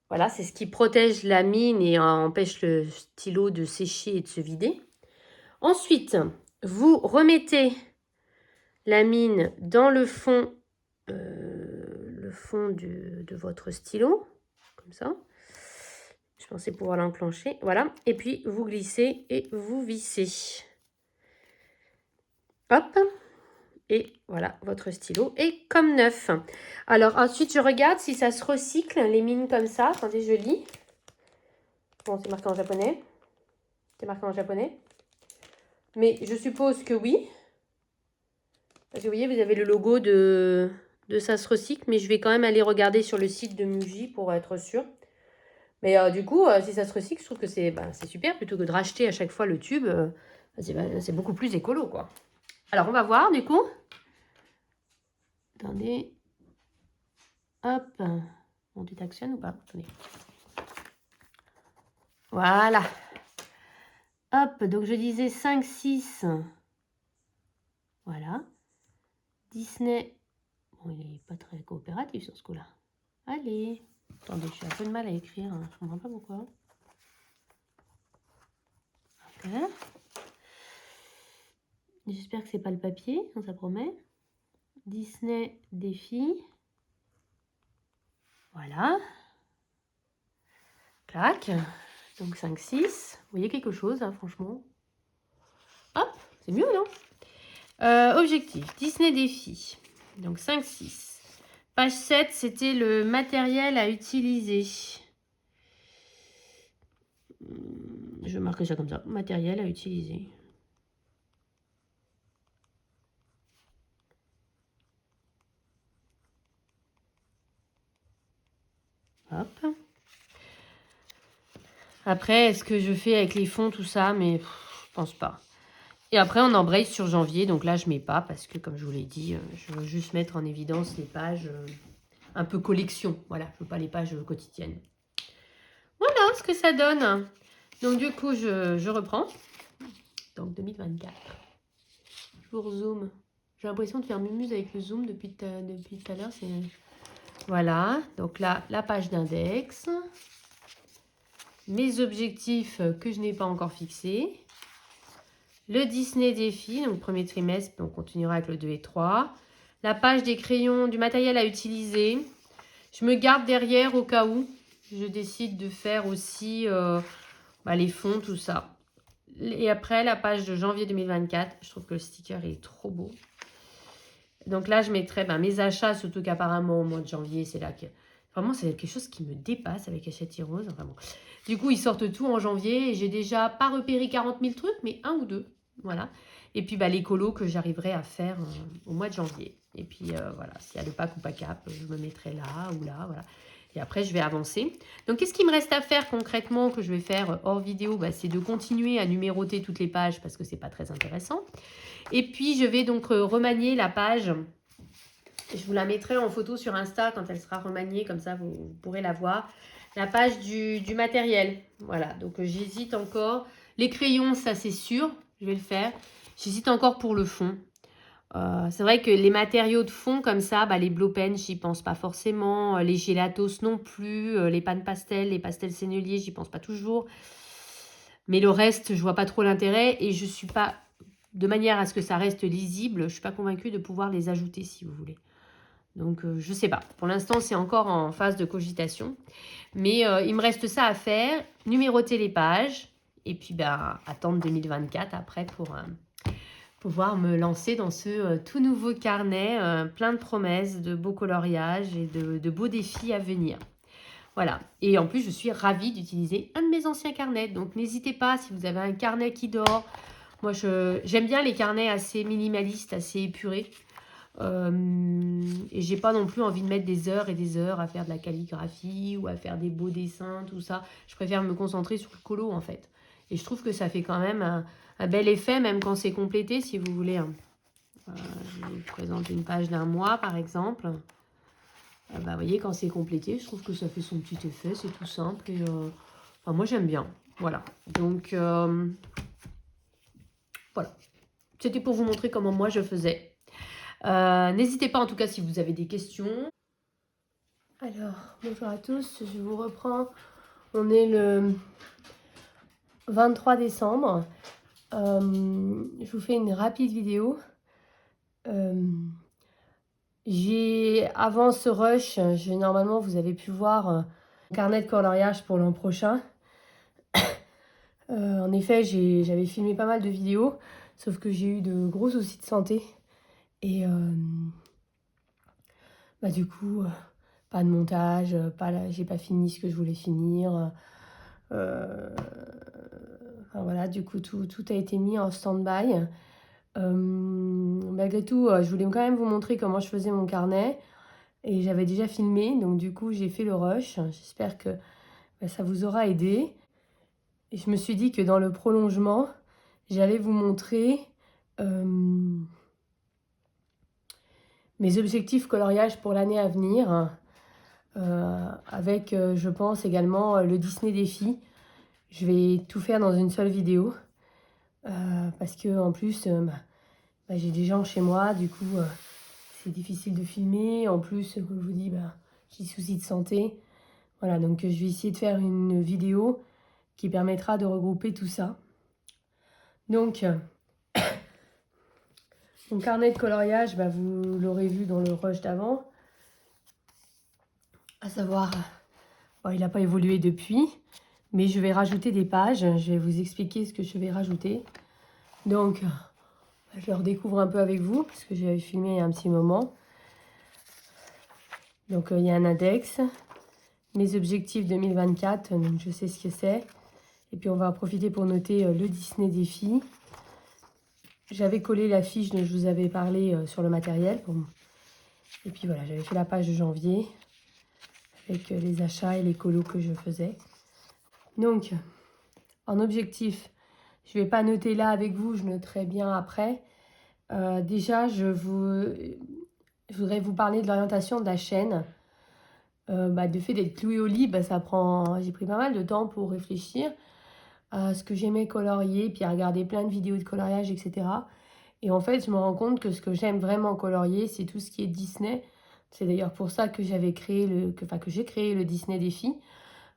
Voilà, c'est ce qui protège la mine et empêche le stylo de sécher et de se vider. Ensuite, vous remettez la mine dans le fond le fond de votre stylo, comme ça. Je pensais pouvoir l'enclencher, voilà. Et puis, vous glissez et vous vissez. Hop. Et voilà, votre stylo est comme neuf. Alors, ensuite, je regarde si ça se recycle, les mines comme ça. Attendez, je lis. Bon, c'est marqué en japonais. C'est marqué en japonais. Mais je suppose que oui. Parce que vous voyez, vous avez le logo de ça se recycle. Mais je vais quand même aller regarder sur le site de Muji pour être sûr. Mais du coup, si ça se recycle, je trouve que c'est super. Plutôt que de racheter à chaque fois le tube, c'est beaucoup plus écolo, quoi. Alors, on va voir, du coup. Attendez. Hop. Bon, tu t'actionnes ou pas? Attendez. Voilà. Hop, donc je disais 5, 6. Voilà. Disney. Bon, il n'est pas très coopératif sur ce coup-là. Allez. Attendez, j'ai un peu de mal à écrire. Hein. Je ne comprends pas pourquoi. Ok. J'espère que c'est pas le papier, ça promet. Disney défi. Voilà. Clac. Donc 5, 6. Vous voyez quelque chose, hein, franchement. Hop, c'est mieux, non? Objectif, Disney défi. Donc 5, 6. Page 7, c'était le matériel à utiliser. Je vais marquer ça comme ça. Matériel à utiliser. Hop. Après, est-ce que je fais avec les fonds, tout ça? Mais je pense pas. Et après, on embraye sur janvier. Donc là, je mets pas parce que, comme je vous l'ai dit, je veux juste mettre en évidence les pages un peu collection. Voilà, je veux pas les pages quotidiennes. Voilà ce que ça donne. Donc du coup, je reprends. Donc 2024. Je vous rezoome. J'ai l'impression de faire mumuse avec le zoom depuis tout à l'heure. Voilà, donc là, la page d'index. Mes objectifs que je n'ai pas encore fixés. Le Disney défi, donc premier trimestre, on continuera avec le 2 et 3. La page des crayons, du matériel à utiliser. Je me garde derrière au cas où je décide de faire aussi les fonds, tout ça. Et après, la page de janvier 2024, je trouve que le sticker est trop beau. Donc là, je mettrai mes achats, surtout qu'apparemment, au mois de janvier, c'est là que... Vraiment, c'est quelque chose qui me dépasse avec Hachette Heroes. Enfin bon. Du coup, ils sortent tout en janvier et j'ai déjà pas repéré 40 000 trucs, mais un ou deux. Voilà. Et puis, les colos que j'arriverai à faire au mois de janvier. Et puis, voilà, s'il y a le pack ou pas cap, je me mettrai là ou là, voilà. Et après, je vais avancer. Donc, qu'est-ce qu'il me reste à faire concrètement que je vais faire hors vidéo? C'est de continuer à numéroter toutes les pages parce que c'est pas très intéressant. Et puis, je vais donc remanier la page. Je vous la mettrai en photo sur Insta quand elle sera remaniée. Comme ça, vous pourrez la voir. La page du matériel. Voilà, donc j'hésite encore. Les crayons, ça c'est sûr. Je vais le faire. J'hésite encore pour le fond. C'est vrai que les matériaux de fond comme ça, les Blow Pen, j'y pense pas forcément. Les Gelatos non plus. Les pannes pastel, les pastels senneliers, j'y pense pas toujours. Mais le reste, je vois pas trop l'intérêt. Et je suis pas... De manière à ce que ça reste lisible, je ne suis pas convaincue de pouvoir les ajouter si vous voulez. Donc, je ne sais pas. Pour l'instant, c'est encore en phase de cogitation. Mais il me reste ça à faire. Numéroter les pages. Et puis, attendre 2024 après pour pouvoir me lancer dans ce tout nouveau carnet. Plein de promesses, de beaux coloriages et de beaux défis à venir. Voilà. Et en plus, je suis ravie d'utiliser un de mes anciens carnets. Donc, n'hésitez pas si vous avez un carnet qui dort. Moi, j'aime bien les carnets assez minimalistes, assez épurés. Et j'ai pas non plus envie de mettre des heures et des heures à faire de la calligraphie ou à faire des beaux dessins, tout ça. Je préfère me concentrer sur le colo, en fait. Et je trouve que ça fait quand même un bel effet, même quand c'est complété, si vous voulez. Je vous présente une page d'un mois, par exemple. Vous voyez, quand c'est complété, je trouve que ça fait son petit effet. C'est tout simple. Et, moi, j'aime bien. Voilà. Donc... voilà, c'était pour vous montrer comment moi je faisais. N'hésitez pas en tout cas si vous avez des questions. Alors, bonjour à tous, je vous reprends. On est le 23 décembre. Je vous fais une rapide vidéo. Avant ce rush, normalement, vous avez pu voir mon carnet de coloriage pour l'an prochain. En effet, j'avais filmé pas mal de vidéos, sauf que j'ai eu de gros soucis de santé. Et du coup, pas de montage, j'ai pas fini ce que je voulais finir. Enfin, voilà, du coup, tout a été mis en stand-by. Malgré tout, je voulais quand même vous montrer comment je faisais mon carnet. Et j'avais déjà filmé, donc du coup, j'ai fait le rush. J'espère que ça vous aura aidé. Et je me suis dit que dans le prolongement, j'allais vous montrer mes objectifs coloriage pour l'année à venir. Avec, je pense, également le Disney Défi. Je vais tout faire dans une seule vidéo. Parce que en plus, j'ai des gens chez moi, du coup, c'est difficile de filmer. En plus, comme je vous dis, j'ai des soucis de santé. Voilà, donc je vais essayer de faire une vidéo qui permettra de regrouper tout ça. Donc, mon carnet de coloriage, vous l'aurez vu dans le rush d'avant. À savoir, il n'a pas évolué depuis, mais je vais rajouter des pages. Je vais vous expliquer ce que je vais rajouter. Donc, je le redécouvre un peu avec vous, parce que j'avais filmé il y a un petit moment. Donc, il y a un index. Mes objectifs 2024, donc je sais ce que c'est. Et puis, on va en profiter pour noter le Disney Défi. J'avais collé la fiche dont je vous avais parlé sur le matériel. Et puis voilà, j'avais fait la page de janvier avec les achats et les colos que je faisais. Donc, en objectif, je ne vais pas noter là avec vous, je noterai bien après. Déjà, je voudrais vous parler de l'orientation de la chaîne. De fait d'être cloué au lit, j'ai pris pas mal de temps pour réfléchir à ce que j'aimais colorier, puis à regarder plein de vidéos de coloriage, etc. Et en fait, je me rends compte que ce que j'aime vraiment colorier, c'est tout ce qui est Disney. C'est d'ailleurs pour ça que j'ai créé le Disney Défi.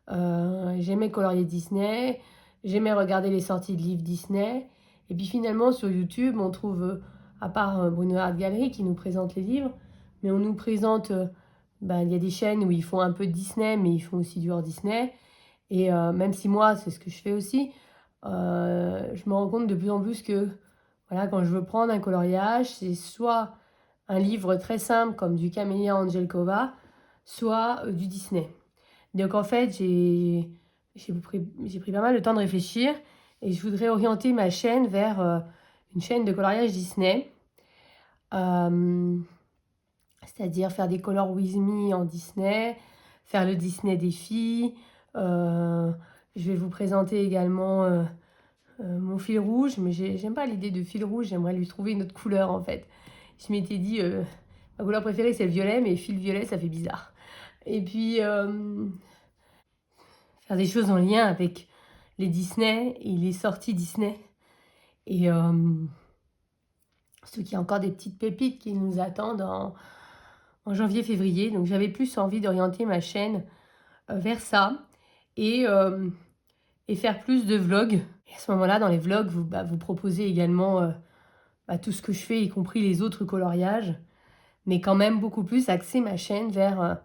J'aimais colorier Disney, j'aimais regarder les sorties de livres Disney. Et puis finalement, sur YouTube, on trouve, à part Bruno Art Gallery qui nous présente les livres, mais on nous présente, il y a des chaînes où ils font un peu de Disney, mais ils font aussi du hors Disney. Et même si moi, c'est ce que je fais aussi, je me rends compte de plus en plus que voilà, quand je veux prendre un coloriage, c'est soit un livre très simple comme du Camélia Angelkova, soit du Disney. Donc en fait, j'ai pris pas mal de temps de réfléchir et je voudrais orienter ma chaîne vers une chaîne de coloriage Disney. C'est-à-dire faire des Color With Me en Disney, faire le Disney Défi. Je vais vous présenter également mon fil rouge, mais j'aime pas l'idée de fil rouge, j'aimerais lui trouver une autre couleur en fait. Je m'étais dit, ma couleur préférée c'est le violet, mais fil violet ça fait bizarre. Et puis, faire des choses en lien avec les Disney et les sorties Disney. Et surtout qu'il y a encore des petites pépites qui nous attendent en janvier-février. Donc j'avais plus envie d'orienter ma chaîne vers ça et faire plus de vlogs. Et à ce moment-là, dans les vlogs, vous proposez également tout ce que je fais, y compris les autres coloriages. Mais quand même beaucoup plus axer ma chaîne vers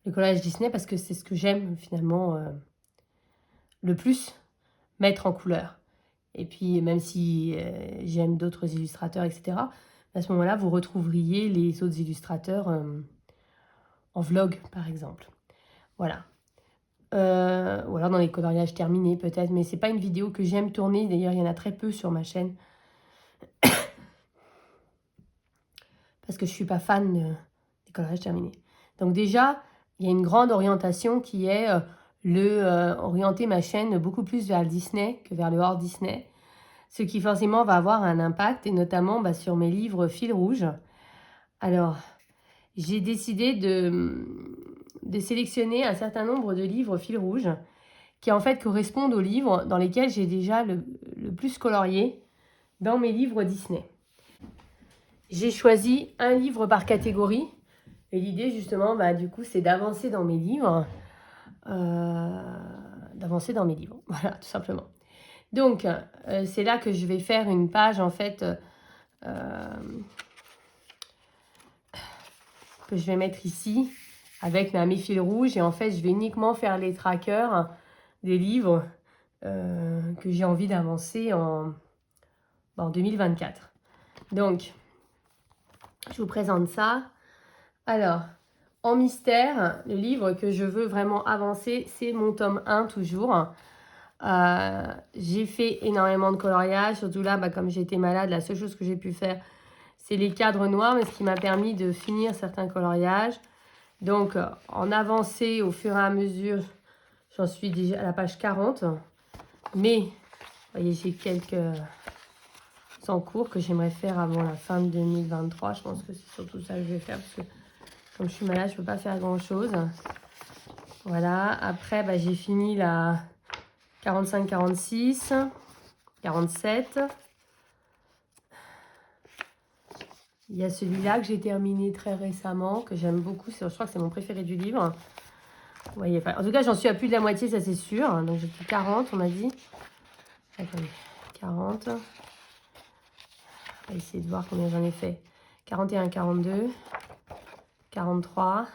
le coloriage Disney parce que c'est ce que j'aime finalement le plus, mettre en couleur. Et puis, même si j'aime d'autres illustrateurs, etc., à ce moment-là, vous retrouveriez les autres illustrateurs en vlog, par exemple. Voilà. Ou alors dans les coloriages terminés, peut-être. Mais c'est pas une vidéo que j'aime tourner. D'ailleurs, il y en a très peu sur ma chaîne. Parce que je suis pas fan des coloriages terminés. Donc déjà, il y a une grande orientation qui est orienter ma chaîne beaucoup plus vers le Disney que vers le hors Disney. Ce qui forcément va avoir un impact, et notamment sur mes livres fil rouge. Alors, j'ai décidé de sélectionner un certain nombre de livres fil rouge qui en fait correspondent aux livres dans lesquels j'ai déjà le plus colorié dans mes livres Disney. J'ai choisi un livre par catégorie et l'idée justement, du coup, c'est d'avancer dans mes livres. Voilà, tout simplement. Donc, c'est là que je vais faire une page, en fait, que je vais mettre ici avec mes fils rouges. Et en fait, je vais uniquement faire les trackers des livres que j'ai envie d'avancer en 2024. Donc, je vous présente ça. Alors, en mystère, le livre que je veux vraiment avancer, c'est mon tome 1 toujours. J'ai fait énormément de coloriage, surtout là, comme j'étais malade, la seule chose que j'ai pu faire, c'est les cadres noirs, mais ce qui m'a permis de finir certains coloriages. Donc, en avancée au fur et à mesure, j'en suis déjà à la page 40. Mais, vous voyez, j'ai quelques en cours que j'aimerais faire avant la fin de 2023. Je pense que c'est surtout ça que je vais faire, parce que comme je suis malade, je ne peux pas faire grand-chose. Voilà, après, j'ai fini la 45, 46, 47. Il y a celui-là que j'ai terminé très récemment, que j'aime beaucoup. Je crois que c'est mon préféré du livre. Vous voyez, en tout cas, j'en suis à plus de la moitié, ça c'est sûr. Donc j'ai plus 40, on m'a dit. Attendez, 40. On va essayer de voir combien j'en ai fait. 41, 42, 43,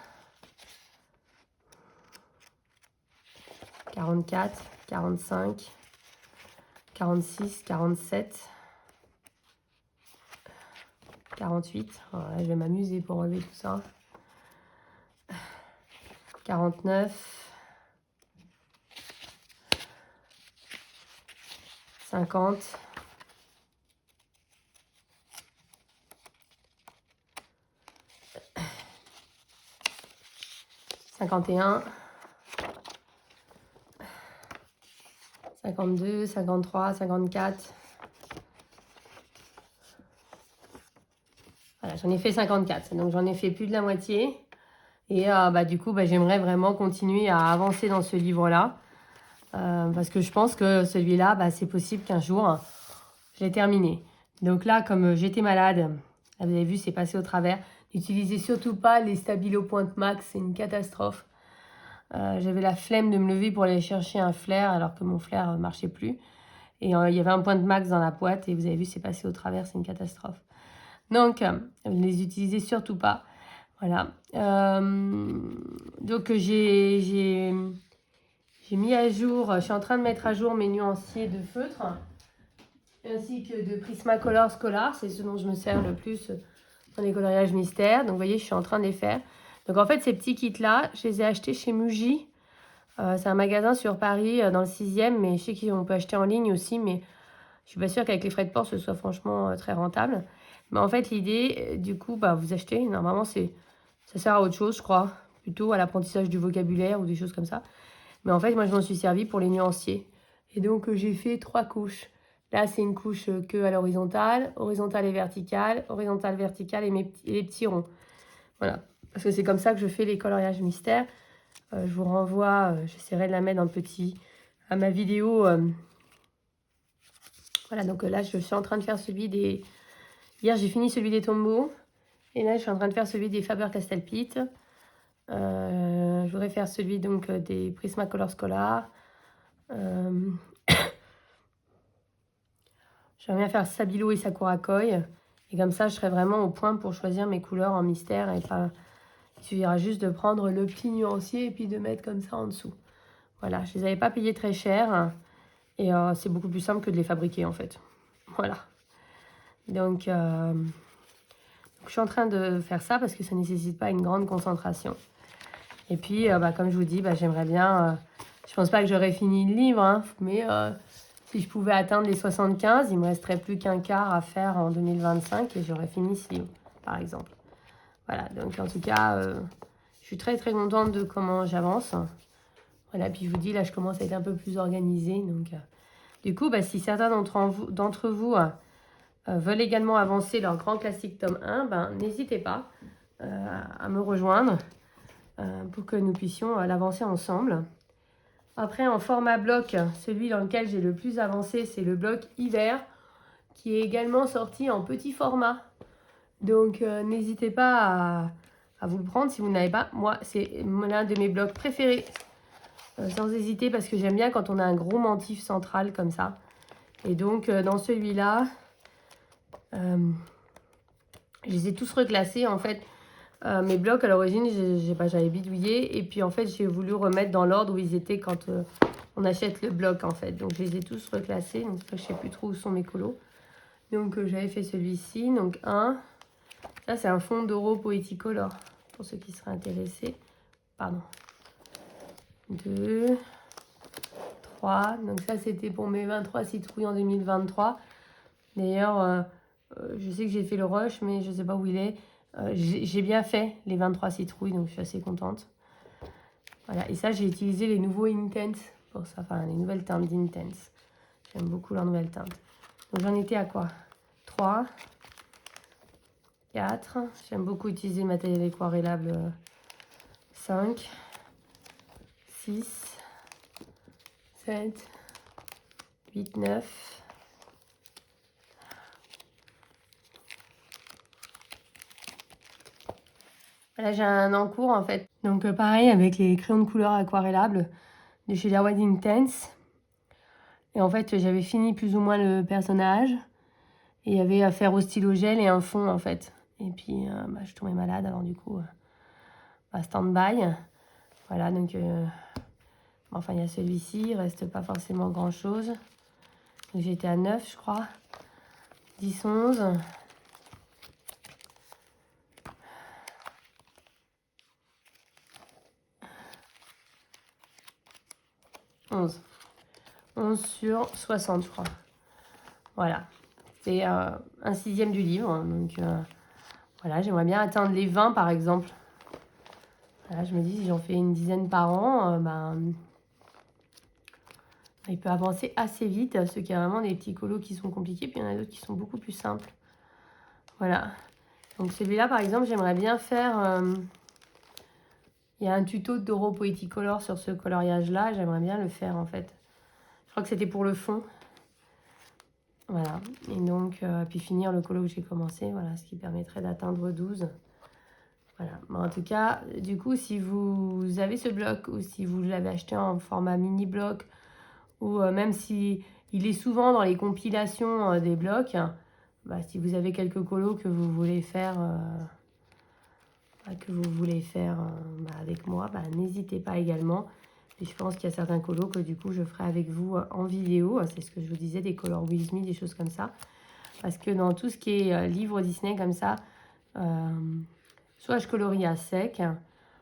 44, 45, 46, 47, 48. Voilà, je vais m'amuser pour relever tout ça. 49, 50, 51, 52, 53, 54. Voilà, j'en ai fait 54, donc j'en ai fait plus de la moitié. Et du coup, j'aimerais vraiment continuer à avancer dans ce livre-là. Parce que je pense que celui-là, c'est possible qu'un jour, je l'ai terminé. Donc là, comme j'étais malade, vous avez vu, c'est passé au travers. N'utilisez surtout pas les Stabilo Point Max, c'est une catastrophe. J'avais la flemme de me lever pour aller chercher un flair, alors que mon flair ne marchait plus. Et il y avait un Point Max dans la boîte, et vous avez vu, c'est passé au travers, c'est une catastrophe. Donc, ne les utilisez surtout pas. Voilà. Donc, j'ai mis à jour, je suis en train de mettre à jour mes nuanciers de feutre, ainsi que de Prismacolor Scholar. C'est ce dont je me sers le plus dans les coloriages mystères. Donc, vous voyez, je suis en train de les faire. Donc, en fait, ces petits kits-là, je les ai achetés chez Muji. C'est un magasin sur Paris, dans le 6e, mais je sais qu'on peut acheter en ligne aussi, mais je suis pas sûre qu'avec les frais de port, ce soit franchement très rentable. Mais en fait, l'idée, du coup, vous achetez. Normalement, ça sert à autre chose, je crois. Plutôt à l'apprentissage du vocabulaire ou des choses comme ça. Mais en fait, moi, je m'en suis servi pour les nuanciers. Et donc, j'ai fait 3 couches. Là, c'est une couche que à l'horizontale, horizontale et verticale, et les petits ronds. Voilà. Parce que c'est comme ça que je fais les coloriages mystères. Je vous renvoie, j'essaierai de la mettre à ma vidéo. Voilà, donc là, je suis en train de faire celui des... Hier, j'ai fini celui des Tombow. Et là, je suis en train de faire celui des Faber-Castell Pitt. Je voudrais faire celui donc des Prismacolor Scholar. J'aimerais bien faire Stabilo et Sakura Koi. Et comme ça, je serai vraiment au point pour choisir mes couleurs en mystère. Et pas... Il suffira juste de prendre le petit nuancier et puis de mettre comme ça en dessous. Voilà, je ne les avais pas payés très cher. Et c'est beaucoup plus simple que de les fabriquer en fait. Voilà. Donc, je suis en train de faire ça parce que ça ne nécessite pas une grande concentration. Et puis, comme je vous dis, j'aimerais bien... je pense pas que j'aurais fini le livre, hein, mais si je pouvais atteindre les 75, il me resterait plus qu'un quart à faire en 2025 et j'aurais fini ce livre, par exemple. Voilà, donc en tout cas, je suis très très contente de comment j'avance. Voilà, puis je vous dis, là, je commence à être un peu plus organisée. Donc, du coup, si certains d'entre vous veulent également avancer leur grand classique tome 1, n'hésitez pas à me rejoindre pour que nous puissions l'avancer ensemble. Après, en format bloc, celui dans lequel j'ai le plus avancé, c'est le bloc hiver, qui est également sorti en petit format. Donc, n'hésitez pas à vous le prendre si vous n'avez pas. Moi, c'est l'un de mes blocs préférés, sans hésiter, parce que j'aime bien quand on a un gros mentif central comme ça. Et donc, dans celui-là, je les ai tous reclassés. En fait, Mes blocs, à l'origine, j'avais bidouillé. Et puis, en fait, j'ai voulu remettre dans l'ordre où ils étaient quand on achète le bloc, en fait. Donc, je les ai tous reclassés. Donc, je ne sais plus trop où sont mes colos. Donc, j'avais fait celui-ci. Donc, un. Ça, c'est un fond d'Euro Poeticolor, pour ceux qui seraient intéressés. Pardon. 2, 3. Donc, ça, c'était pour mes 23 citrouilles en 2023. D'ailleurs, je sais que j'ai fait le rush, mais je ne sais pas où il est. J'ai bien fait les 23 citrouilles, donc je suis assez contente. Voilà, et ça, j'ai utilisé les nouveaux Intense pour ça, enfin les nouvelles teintes d'Intense. J'aime beaucoup leurs nouvelles teintes. Donc j'en étais à quoi? 3, 4. J'aime beaucoup utiliser le matériel aquarellable 5, 6, 7, 8, 9. Là, j'ai un en cours en fait. Donc pareil avec les crayons de couleur aquarellables de chez Jawad Intense. Et en fait, j'avais fini plus ou moins le personnage. Et il y avait à faire au stylo gel et un fond en fait. Et puis, je tombais malade, alors du coup, stand-by. Voilà, donc, enfin, il y a celui-ci, il reste pas forcément grand-chose. Donc, j'étais à 9, je crois. 10, 11. 11. 11 sur 60, je crois. Voilà. C'est un sixième du livre. Donc, voilà, j'aimerais bien atteindre les 20, par exemple. Voilà, je me dis, si j'en fais une dizaine par an, il peut avancer assez vite. Ceux qui ont vraiment des petits colos qui sont compliqués, puis il y en a d'autres qui sont beaucoup plus simples. Voilà. Donc celui-là, par exemple, j'aimerais bien faire... il y a un tuto d'Euro Poeticolor sur ce coloriage-là. J'aimerais bien le faire, en fait. Je crois que c'était pour le fond. Voilà. Et donc, puis finir le colo que j'ai commencé. Voilà, ce qui permettrait d'atteindre 12. Voilà. Mais en tout cas, du coup, si vous avez ce bloc ou si vous l'avez acheté en format mini-bloc ou même si il est souvent dans les compilations des blocs, si vous avez quelques colos que vous voulez faire, avec moi, n'hésitez pas également. Et je pense qu'il y a certains colos que du coup je ferai avec vous en vidéo. C'est ce que je vous disais, des Color With Me, des choses comme ça. Parce que dans tout ce qui est livre Disney comme ça, soit je colorie à sec,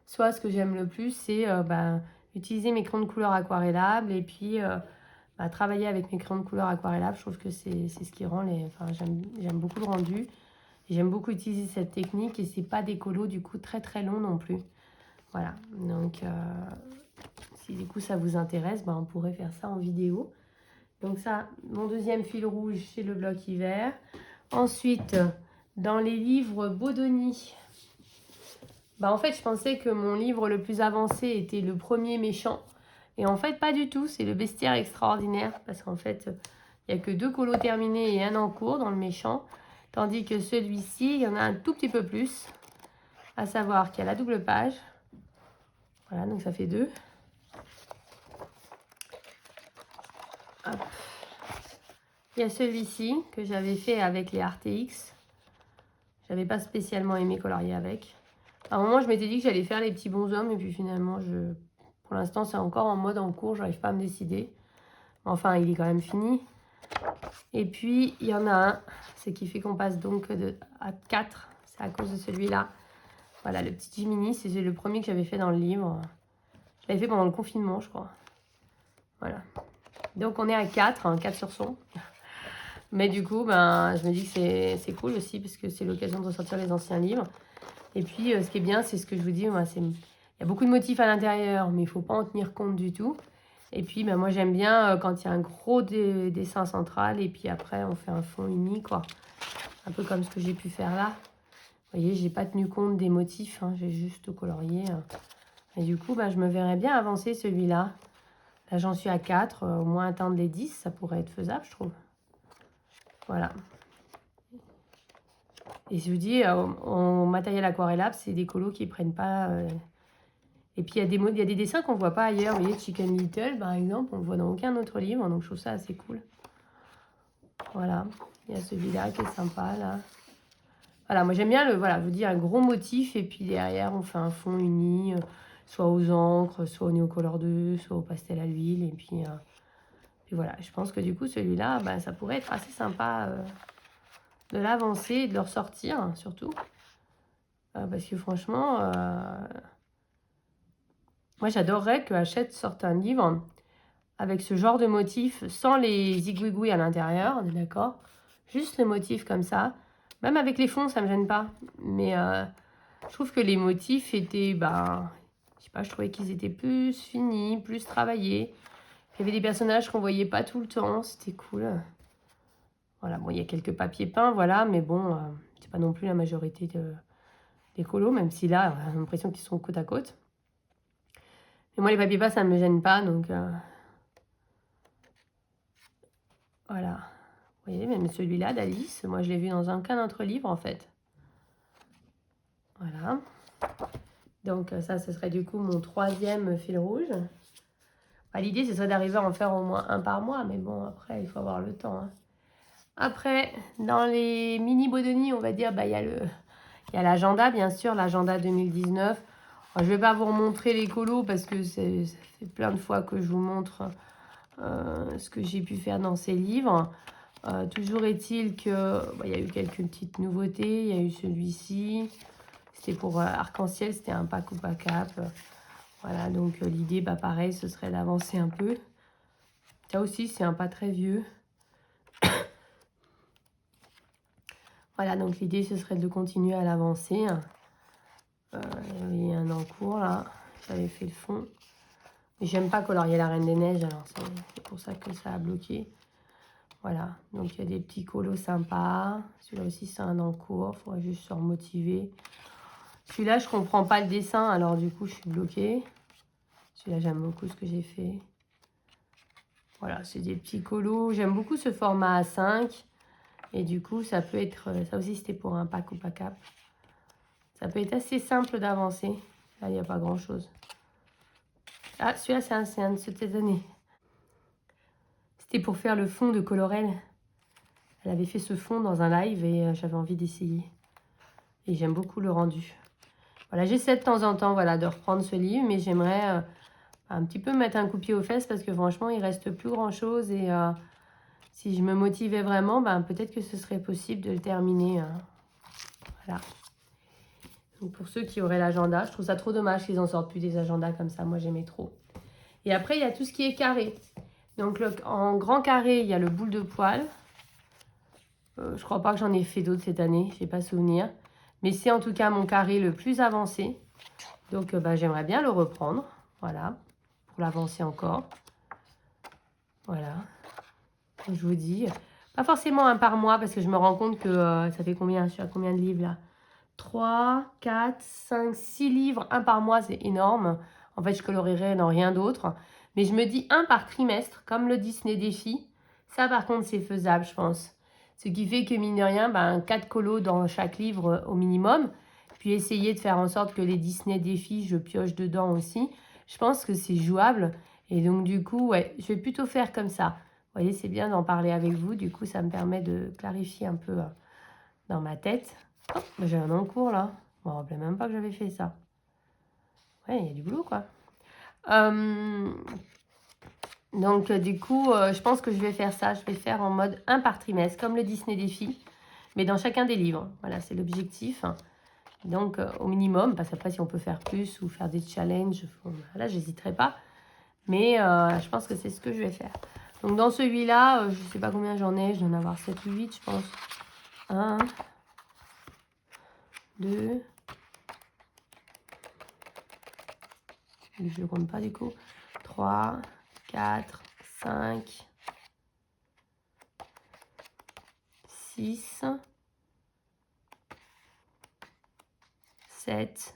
soit ce que j'aime le plus, c'est utiliser mes crayons de couleur aquarellables et puis travailler avec mes crayons de couleur aquarellables. Je trouve que c'est ce qui rend les... Enfin, j'aime beaucoup le rendu. J'aime beaucoup utiliser cette technique et c'est pas des colos du coup très très longs non plus. Voilà, donc si du coup ça vous intéresse, on pourrait faire ça en vidéo. Donc ça, mon deuxième fil rouge, c'est le bloc hiver. Ensuite, dans les livres Bodoni, en fait, je pensais que mon livre le plus avancé était le premier méchant. Et en fait, pas du tout. C'est le bestiaire extraordinaire. Parce qu'en fait, il n'y a que 2 colos terminés et un en cours dans le méchant. Tandis que celui-ci, il y en a un tout petit peu plus. À savoir qu'il y a la double page. Voilà, donc ça fait 2. Hop. Il y a celui-ci que j'avais fait avec les RTX. J'avais pas spécialement aimé colorier avec. À un moment, je m'étais dit que j'allais faire les petits bonshommes. Et puis finalement, pour l'instant, c'est encore en mode en cours. J'arrive pas à me décider. Enfin, il est quand même fini. Et puis, il y en a un. Ce qui fait qu'on passe donc à 4. C'est à cause de celui-là. Voilà, le petit Jiminy. C'est le premier que j'avais fait dans le livre. Je l'avais fait pendant le confinement, je crois. Voilà. Donc, on est à 4. 4 sur 100. Mais du coup, je me dis que c'est cool aussi. Parce que c'est l'occasion de ressortir les anciens livres. Et puis, ce qui est bien, c'est ce que je vous dis. Il y a beaucoup de motifs à l'intérieur. Mais il ne faut pas en tenir compte du tout. Et puis, moi, j'aime bien quand il y a un gros dessin central. Et puis après, on fait un fond uni, quoi. Un peu comme ce que j'ai pu faire là. Vous voyez, j'ai pas tenu compte des motifs. J'ai juste colorié. Et du coup, je me verrais bien avancer celui-là. Là, j'en suis à 4. Au moins atteindre les 10, ça pourrait être faisable, je trouve. Voilà. Et je vous dis, en matériel aquarellable, c'est des colos qui prennent pas... Et puis, il y a des dessins qu'on ne voit pas ailleurs. Vous voyez, Chicken Little, par exemple, on ne le voit dans aucun autre livre. Donc, je trouve ça assez cool. Voilà. Il y a celui-là qui est sympa, là. Voilà, moi j'aime bien voilà, je vous dis un gros motif et puis derrière on fait un fond uni, soit aux encres, soit au Neocolor 2, soit au pastel à l'huile. Et puis voilà, je pense que du coup celui-là, bah, ça pourrait être assez sympa de l'avancer et de le ressortir surtout. Parce que franchement, moi j'adorerais que Hachette sorte un livre avec ce genre de motif, sans les zigouigouis à l'intérieur, on est d'accord? Juste le motif comme ça. Même avec les fonds, ça me gêne pas. Mais je trouve que les motifs étaient, ben, je sais pas, je trouvais qu'ils étaient plus finis, plus travaillés. Il y avait des personnages qu'on voyait pas tout le temps, c'était cool. Voilà, bon, il y a quelques papiers peints, voilà, mais bon, c'est pas non plus la majorité des colos, même si là, on a l'impression qu'ils sont côte à côte. Mais moi, les papiers peints, ça me gêne pas, donc voilà. Vous voyez, même celui-là d'Alice, moi je l'ai vu dans aucun autre livre en fait. Voilà. Donc ça, ce serait du coup mon 3e fil rouge. Bah, l'idée, ce serait d'arriver à en faire au moins un par mois, mais bon, après, il faut avoir le temps. Hein. Après, dans les mini Bodoni, on va dire, bah, il y a l'agenda, bien sûr, l'agenda 2019. Alors, je ne vais pas vous remontrer les colos parce que ça fait plein de fois que je vous montre ce que j'ai pu faire dans ces livres. Toujours est-il que il y a eu quelques petites nouveautés. Il y a eu celui-ci. C'était pour Arc-en-Ciel, c'était un pack ou pas cap. Voilà, donc l'idée, bah, pareil, ce serait d'avancer un peu. Ça aussi, c'est un pas très vieux. Voilà, donc l'idée, ce serait de continuer à l'avancer. Il y a un en cours, là. J'avais fait le fond. Mais j'aime pas colorier la Reine des Neiges, alors c'est pour ça que ça a bloqué. Voilà, donc il y a des petits colos sympas. Celui-là aussi, c'est un en cours. Il faudrait juste se remotiver. Celui-là, je comprends pas le dessin, alors du coup, je suis bloquée. Celui-là, j'aime beaucoup ce que j'ai fait. Voilà, c'est des petits colos. J'aime beaucoup ce format A5. Et du coup, ça peut être... Ça aussi, c'était pour un pack ou pas cap. Ça peut être assez simple d'avancer. Là, il n'y a pas grand-chose. Ah, celui-là, c'est un de cette année. C'était pour faire le fond de Colorel. Elle avait fait ce fond dans un live et j'avais envie d'essayer. Et j'aime beaucoup le rendu. Voilà, j'essaie de temps en temps voilà, de reprendre ce livre, mais j'aimerais un petit peu mettre un coup de pied aux fesses parce que franchement, il reste plus grand-chose. Et si je me motivais vraiment, ben, peut-être que ce serait possible de le terminer. Voilà. Donc pour ceux qui auraient l'agenda, je trouve ça trop dommage qu'ils en sortent plus des agendas comme ça. Moi, j'aimais trop. Et après, il y a tout ce qui est carré. Donc en grand carré, il y a le boule de poil. Je crois pas que j'en ai fait d'autres cette année, je n'ai pas souvenir. Mais c'est en tout cas mon carré le plus avancé. Donc bah, j'aimerais bien le reprendre. Voilà, pour l'avancer encore. Voilà, comme je vous dis. Pas forcément un par mois parce que je me rends compte que ça fait combien? Je suis à combien de livres là? 3, 4, 5, 6 livres, un par mois, c'est énorme. En fait, je colorierai dans rien d'autre. Mais je me dis un par trimestre, comme le Disney Défi. Ça, par contre, c'est faisable, je pense. Ce qui fait que, mine de rien, ben, 4 colos dans chaque livre au minimum. Puis essayer de faire en sorte que les Disney Défi, je pioche dedans aussi. Je pense que c'est jouable. Et donc, du coup, ouais, je vais plutôt faire comme ça. Vous voyez, c'est bien d'en parler avec vous. Du coup, ça me permet de clarifier un peu dans ma tête. Oh, j'ai un encours là. Je me rappelais même pas que j'avais fait ça. Ouais, il y a du boulot quoi. Donc du coup, je pense que je vais faire ça. Je vais faire en mode un par trimestre, comme le Disney Défi, mais dans chacun des livres. Voilà, c'est l'objectif. Donc au minimum, parce qu'après si on peut faire plus ou faire des challenges, là j'hésiterai pas. Mais je pense que c'est ce que je vais faire. Donc dans celui-là, je sais pas combien j'en ai. Je dois en avoir 7 ou 8, je pense. 1, 2... Je ne compte pas du coup. 3, 4, 5, 6, 7,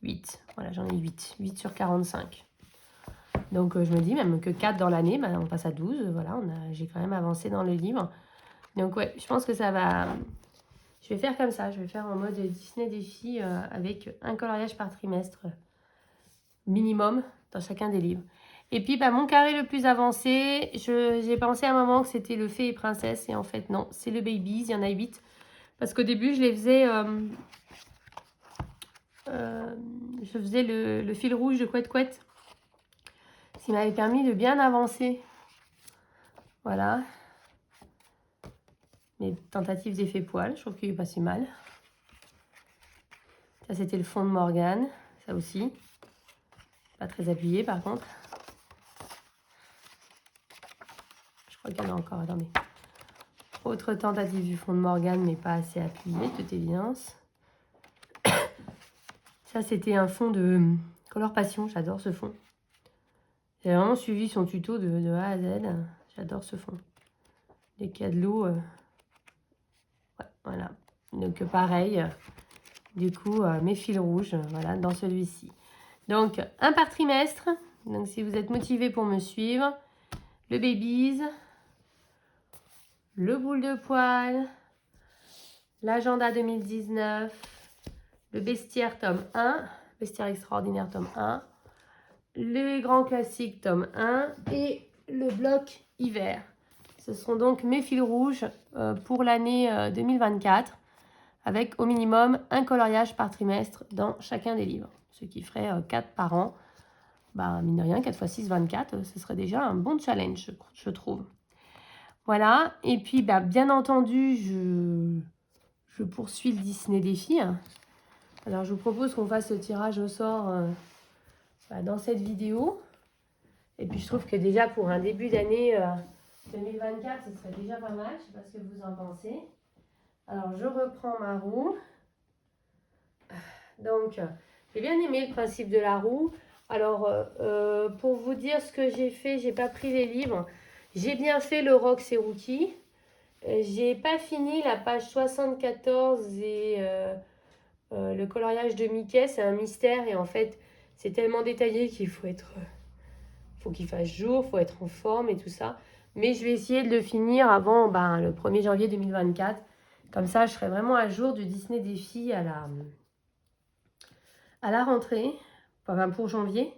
8. Voilà, j'en ai 8. 8 sur 45. Donc, je me dis même que 4 dans l'année, ben, on passe à 12. Voilà, j'ai quand même avancé dans le livre. Donc, ouais, je pense que ça va... Je vais faire comme ça. Je vais faire en mode Disney Défi avec un coloriage par trimestre minimum dans chacun des livres. Et puis, bah, mon carré le plus avancé, j'ai pensé à un moment que c'était le Fée et Princesse. Et en fait, non, c'est le Babies. Il y en a 8. Parce qu'au début, je faisais le fil rouge de Couette Couette. Ce qui m'avait permis de bien avancer. Voilà. Mes tentatives d'effet poil, je trouve qu'il est pas si mal. Ça, c'était le fond de Morgane. Ça aussi. Pas très appuyé, par contre. Je crois qu'il y en a encore. Attendez. Autre tentative du fond de Morgane, mais pas assez appuyé, de toute évidence. Ça, c'était un fond de Color Passion. J'adore ce fond. J'ai vraiment suivi son tuto de A à Z. J'adore ce fond. Les cadelots. Ouais, voilà. Donc, pareil. Du coup, mes fils rouges, voilà, dans celui-ci. Donc, un par trimestre. Donc, si vous êtes motivé pour me suivre, le Babies, le boule de poil, l'agenda 2019, le bestiaire tome 1, bestiaire extraordinaire tome 1, les grands classiques tome 1 et le bloc hiver. Ce seront donc mes fils rouges pour l'année 2024, avec au minimum un coloriage par trimestre dans chacun des livres, ce qui ferait 4 par an. Bah, mine de rien, 4 x 6, 24, ce serait déjà un bon challenge, je trouve. Voilà, et puis bah, bien entendu, je poursuis le Disney Défi. Alors, je vous propose qu'on fasse le tirage au sort dans cette vidéo. Et puis, je trouve que déjà pour un début d'année 2024, ce serait déjà pas mal. Je ne sais pas ce que vous en pensez. Alors, je reprends ma roue. Donc, j'ai bien aimé le principe de la roue. Alors, pour vous dire ce que j'ai fait, j'ai pas pris les livres. J'ai bien fait le Rox et Rookie. J'ai pas fini la page 74 et le coloriage de Mickey. C'est un mystère et en fait, c'est tellement détaillé qu'il faut qu'il fasse jour, faut être en forme et tout ça. Mais je vais essayer de le finir avant le 1er janvier 2024. Comme ça, je serai vraiment à jour du Disney Défi à la rentrée, enfin pour janvier.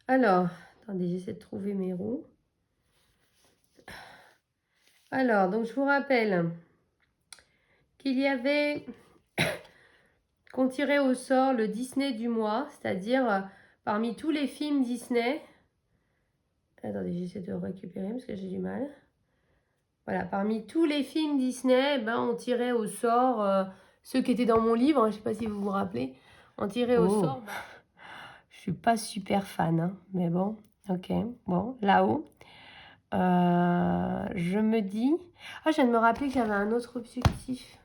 Alors, attendez, j'essaie de trouver mes roues. Alors, donc je vous rappelle qu'il y avait qu'on tirait au sort le Disney du mois, c'est-à-dire parmi tous les films Disney. Attendez, j'essaie de récupérer parce que j'ai du mal. Voilà, parmi tous les films Disney, on tirait au sort ceux qui étaient dans mon livre. Je ne sais pas si vous vous rappelez. On tirait au sort. Je suis pas super fan, hein, mais bon, ok. Bon, là-haut, je me dis... Ah, je viens de me rappeler que j'avais un autre objectif.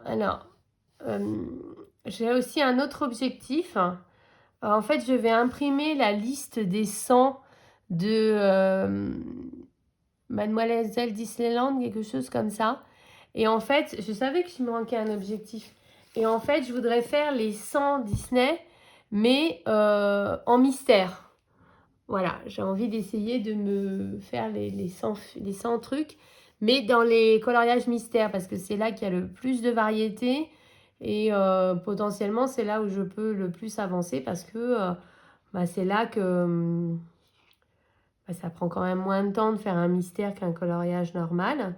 Alors, j'ai aussi un autre objectif. En fait, je vais imprimer la liste des 100 de Mademoiselle Disneyland, quelque chose comme ça. Et en fait, je savais que je me manquais un objectif. Et en fait, je voudrais faire les 100 Disney, mais en mystère. Voilà, j'ai envie d'essayer de me faire les 100 trucs, mais dans les coloriages mystères, parce que c'est là qu'il y a le plus de variété. Et potentiellement, c'est là où je peux le plus avancer, parce que c'est là que... ça prend quand même moins de temps de faire un mystère qu'un coloriage normal.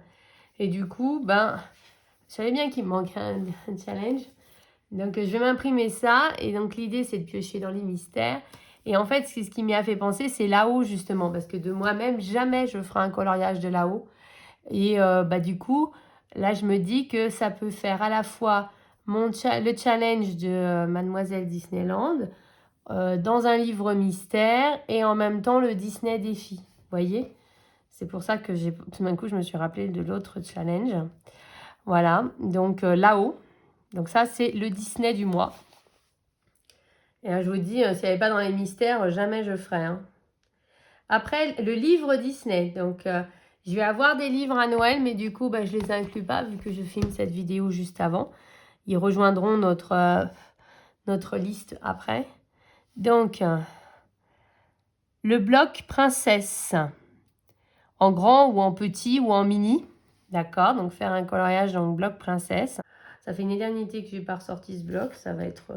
Et du coup, je savais bien qu'il me manquait un challenge. Donc, je vais m'imprimer ça. Et donc, l'idée, c'est de piocher dans les mystères. Et en fait, ce qui m'y a fait penser, c'est là-haut, justement. Parce que de moi-même, jamais je ferai un coloriage de là-haut. Et du coup, là, je me dis que ça peut faire à la fois le challenge de Mademoiselle Disneyland, dans un livre mystère et en même temps le Disney Défi. Vous voyez? C'est pour ça que tout d'un coup, je me suis rappelé de l'autre challenge. Voilà, donc là-haut. Donc ça, c'est le Disney du mois. Et je vous dis, s'il n'y avait pas dans les mystères, jamais je ferais. Hein. Après, le livre Disney. Donc, je vais avoir des livres à Noël, mais du coup, je ne les inclus pas vu que je filme cette vidéo juste avant. Ils rejoindront notre liste après. Donc, le bloc princesse. En grand ou en petit ou en mini. D'accord, donc faire un coloriage dans le bloc princesse. Ça fait une éternité que je n'ai pas ressorti ce bloc. Ça va être,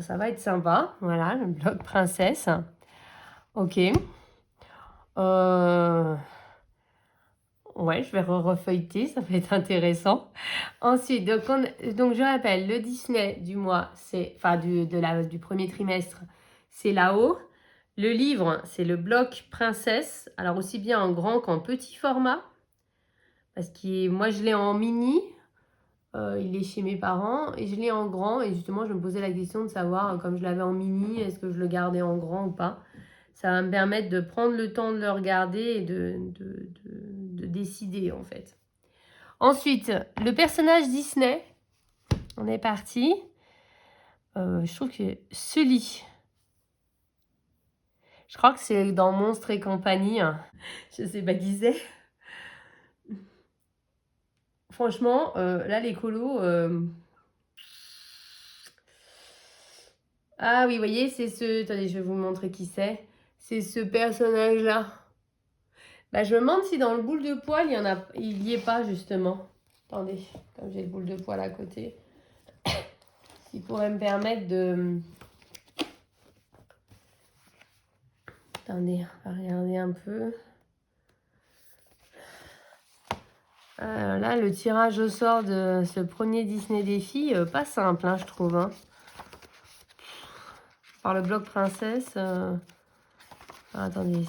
ça va être sympa. Voilà, le bloc princesse. Ok. Ouais, je vais refeuilleter, ça va être intéressant. Ensuite, donc je rappelle, le Disney du mois, c'est, enfin du premier trimestre, c'est là-haut. Le livre, c'est le bloc Princesse, alors aussi bien en grand qu'en petit format, parce que moi je l'ai en mini, il est chez mes parents, et je l'ai en grand, et justement je me posais la question de savoir, comme je l'avais en mini, est-ce que je le gardais en grand ou pas. Ça va me permettre de prendre le temps de le regarder et de décider en fait. Ensuite, le personnage Disney, on est parti. Je trouve que Sully, je crois que c'est dans Monstres et compagnie. Je sais pas qui c'est. Franchement, là, les colos... Ah oui, vous voyez, c'est ce... Attendez, je vais vous montrer qui c'est. C'est ce personnage-là. Bah, je me demande si dans le boule de poil, il y est pas, justement. Attendez, comme j'ai le boule de poil à côté. S'il pourrait me permettre de... Attendez, on va regarder un peu. Là, le tirage au sort de ce premier Disney Défi, pas simple, hein, je trouve. Hein. Par le bloc princesse. Attendez,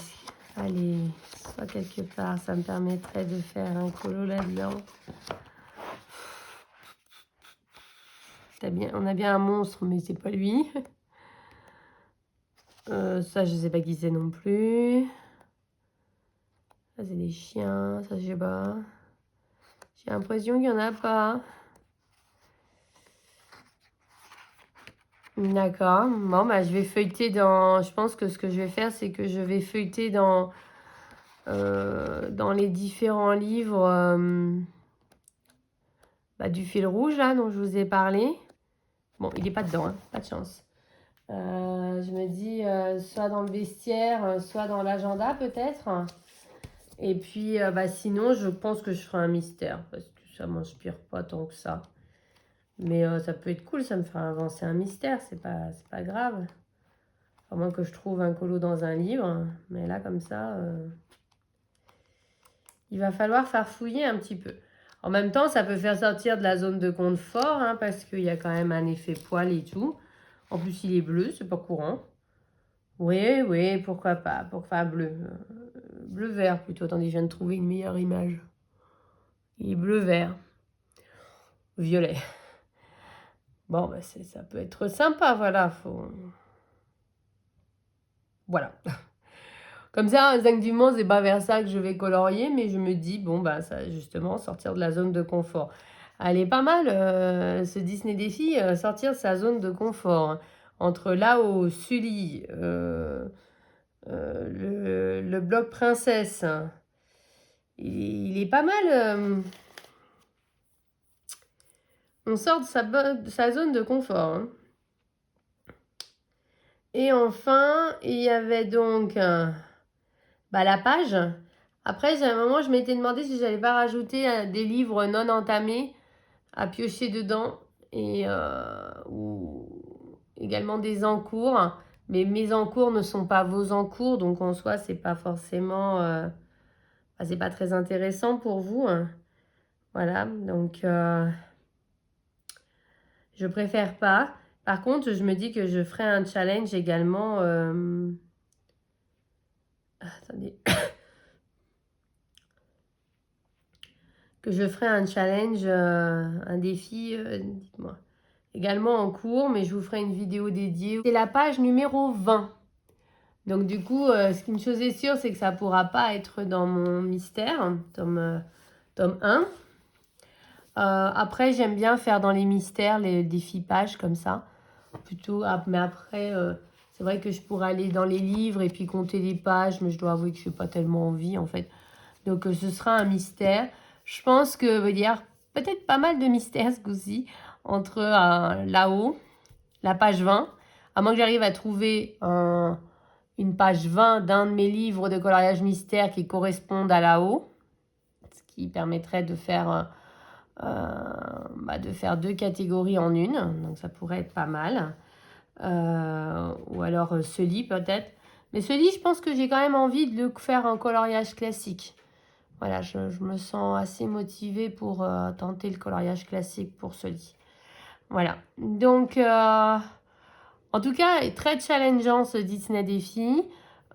allez, soit quelque part, ça me permettrait de faire un colo là-dedans. On a bien un monstre, mais c'est pas lui. Ça, je sais pas qui c'est non plus. Ça, c'est des chiens, ça, je sais pas. J'ai l'impression qu'il y en a pas. D'accord. Bon, bah, je vais feuilleter dans... Je pense que ce que je vais faire, c'est que je vais feuilleter dans les différents livres du fil rouge, là, dont je vous ai parlé. Bon, il n'est pas dedans, hein, pas de chance. Je me dis, soit dans le vestiaire, soit dans l'agenda, peut-être. Et puis, sinon, je pense que je ferai un mystère, parce que ça ne m'inspire pas tant que ça. Mais ça peut être cool, ça me fera avancer un mystère, c'est pas grave. À moins que je trouve un colo dans un livre. Mais là, comme ça, il va falloir farfouiller un petit peu. En même temps, ça peut faire sortir de la zone de confort, hein, parce qu'il y a quand même un effet poil et tout. En plus, il est bleu, c'est pas courant. Oui, pourquoi pas. Enfin, bleu. Bleu-vert plutôt. Attendez, je viens de trouver une meilleure image. Il est bleu-vert. Violet. Bon, ça peut être sympa, voilà. Voilà. Comme ça, exactement, c'est pas vers ça que je vais colorier, mais je me dis, bon, ça, justement, sortir de la zone de confort. Elle est pas mal, ce Disney Défi, sortir de sa zone de confort. Hein. Entre là-haut, Sully, le bloc princesse, il est pas mal. On sort de sa zone de confort. Hein. Et enfin, il y avait donc la page. Après, à un moment, je m'étais demandé si j'allais pas rajouter des livres non entamés à piocher dedans et ou également des encours. Mais mes encours ne sont pas vos encours, donc en soi, c'est pas forcément, c'est pas très intéressant pour vous. Hein. Voilà, donc je préfère pas. Par contre, je me dis que je ferai un challenge également. Attendez. Que je ferai un challenge, un défi, dites-moi. Également en cours, mais je vous ferai une vidéo dédiée. C'est la page numéro 20. Donc du coup, une chose est sûre, c'est que ça ne pourra pas être dans mon mystère, tome 1. Après, j'aime bien faire dans les mystères les défis pages comme ça. Plutôt, mais après, c'est vrai que je pourrais aller dans les livres et puis compter les pages, mais je dois avouer que je n'ai pas tellement envie en fait. Donc ce sera un mystère. Je pense que il y a peut-être pas mal de mystères ce coup-ci entre là-haut, la page 20. À moins que j'arrive à trouver une page 20 d'un de mes livres de coloriage mystère qui correspondent à là-haut. Ce qui permettrait de faire, deux catégories en une. Donc ça pourrait être pas mal. Ou alors ce lit peut-être. Mais ce lit, je pense que j'ai quand même envie de le faire en coloriage classique. Voilà, je me sens assez motivée pour tenter le coloriage classique pour ce lit. Voilà, donc en tout cas, très challengeant ce Disney Défi.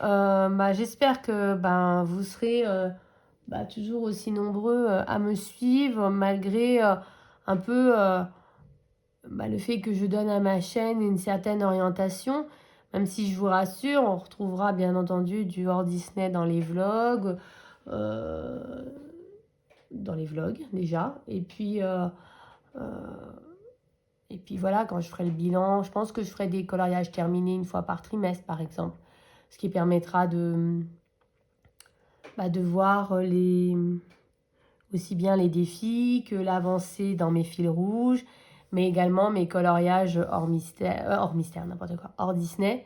J'espère que vous serez toujours aussi nombreux à me suivre malgré un peu le fait que je donne à ma chaîne une certaine orientation. Même si je vous rassure, on retrouvera bien entendu du hors Disney dans les vlogs. Déjà. Et puis voilà, quand je ferai le bilan, je pense que je ferai des coloriages terminés une fois par trimestre, par exemple. Ce qui permettra de voir aussi bien les défis que l'avancée dans mes fils rouges, mais également mes coloriages hors mystère, n'importe quoi, hors Disney.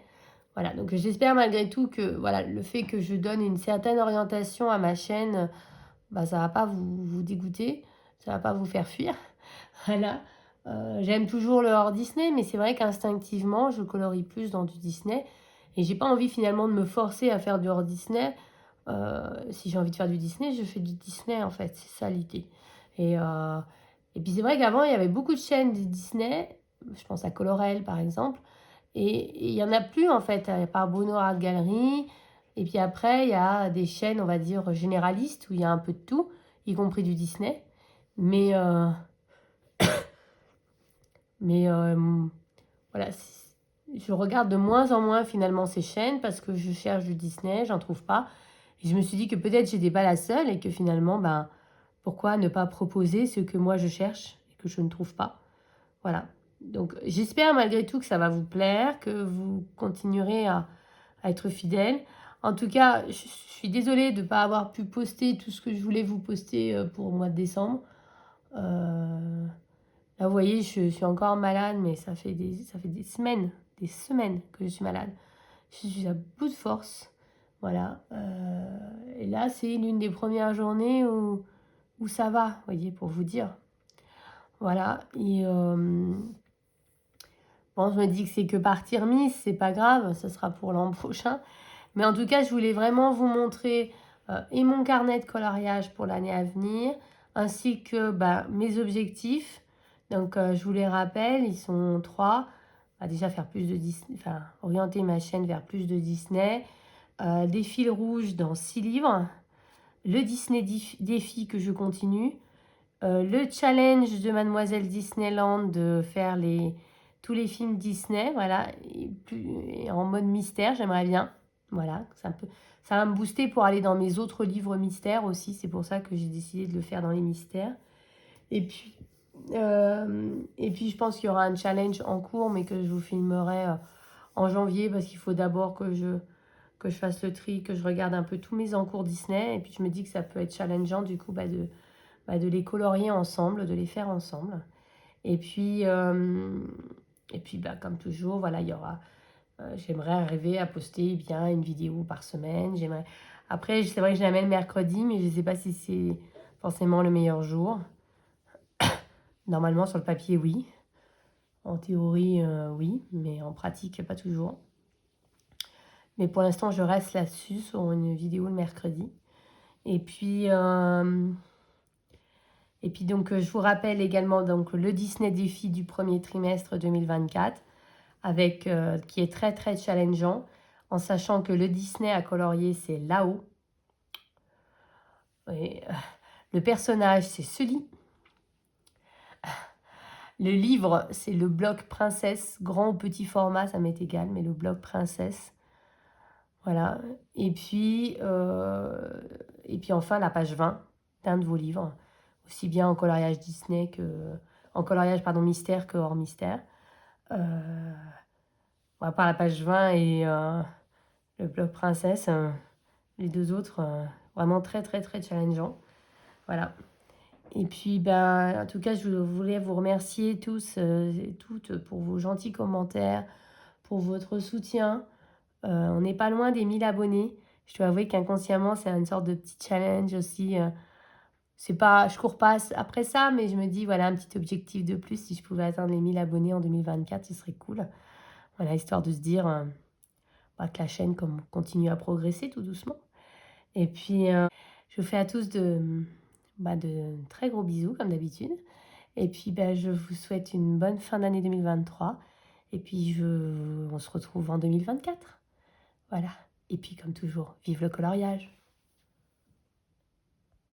Voilà, donc j'espère malgré tout que voilà, le fait que je donne une certaine orientation à ma chaîne, ça va pas vous dégoûter, ça va pas vous faire fuir. Voilà. J'aime toujours le hors Disney, mais c'est vrai qu'instinctivement, je colorie plus dans du Disney. Et j'ai pas envie finalement de me forcer à faire du hors Disney. Si j'ai envie de faire du Disney, je fais du Disney en fait. C'est ça l'idée. Et puis c'est vrai qu'avant, il y avait beaucoup de chaînes de Disney. Je pense à Colorel par exemple. Et il n'y en a plus en fait, à part Bruno Art Gallery. Et puis après, il y a des chaînes, on va dire, généralistes où il y a un peu de tout, y compris du Disney. Mais voilà, je regarde de moins en moins finalement ces chaînes parce que je cherche du Disney, j'en trouve pas. Et je me suis dit que peut-être j'étais pas la seule et que finalement, pourquoi ne pas proposer ce que moi je cherche et que je ne trouve pas. Voilà. Donc j'espère malgré tout que ça va vous plaire, que vous continuerez à être fidèle. En tout cas, je suis désolée de ne pas avoir pu poster tout ce que je voulais vous poster pour le mois de décembre. Là, vous voyez, je suis encore malade, mais ça fait des semaines que je suis malade. Je suis à bout de force. Voilà. Et là, c'est l'une des premières journées où ça va, vous voyez, pour vous dire. Voilà. Et bon, je me dis que c'est que partie remise, c'est pas grave, ça sera pour l'an prochain. Mais en tout cas, je voulais vraiment vous montrer et mon carnet de coloriage pour l'année à venir, ainsi que mes objectifs. Donc, je vous les rappelle, ils sont 3. Déjà faire plus de Disney, orienter ma chaîne vers plus de Disney. Des fils rouges dans 6 livres. Le Disney défi que je continue. Le challenge de Mademoiselle Disneyland de faire tous les films Disney, voilà, et en mode mystère, j'aimerais bien. Voilà, ça va me booster pour aller dans mes autres livres mystères aussi. C'est pour ça que j'ai décidé de le faire dans les mystères. Et puis je pense qu'il y aura un challenge en cours, mais que je vous filmerai en janvier parce qu'il faut d'abord que je fasse le tri, que je regarde un peu tous mes encours Disney. Et puis je me dis que ça peut être challengeant du coup de les colorier ensemble, de les faire ensemble. Et puis comme toujours, voilà, il y aura... j'aimerais arriver à poster bien une vidéo par semaine. Après, c'est vrai que je la mets le mercredi, mais je ne sais pas si c'est forcément le meilleur jour. Normalement, sur le papier, oui. En théorie, oui, mais en pratique, pas toujours. Mais pour l'instant, je reste là-dessus, sur une vidéo le mercredi. Et puis donc, je vous rappelle également donc, le Disney Défi du premier trimestre 2024, qui est très, très challengeant, en sachant que le Disney à colorier, c'est là-haut. Le personnage, c'est Sully. Le livre, c'est le bloc princesse, grand ou petit format, ça m'est égal, mais le bloc princesse. Voilà. Et puis enfin, la page 20 d'un de vos livres, aussi bien en coloriage Disney en coloriage mystère que hors mystère. À part la page 20 et le bloc princesse, les deux autres, vraiment très très très challengeants. Voilà. Et puis, en tout cas, je voulais vous remercier tous et toutes pour vos gentils commentaires, pour votre soutien. On n'est pas loin des 1000 abonnés. Je dois avouer qu'inconsciemment, c'est une sorte de petit challenge aussi. Je cours pas après ça, mais je me dis, voilà, un petit objectif de plus. Si je pouvais atteindre les 1000 abonnés en 2024, ce serait cool. Voilà, histoire de se dire que la chaîne continue à progresser tout doucement. Et puis Je vous fais à tous de très gros bisous, comme d'habitude. Et puis, je vous souhaite une bonne fin d'année 2023. Et puis, on se retrouve en 2024. Voilà. Et puis, comme toujours, vive le coloriage!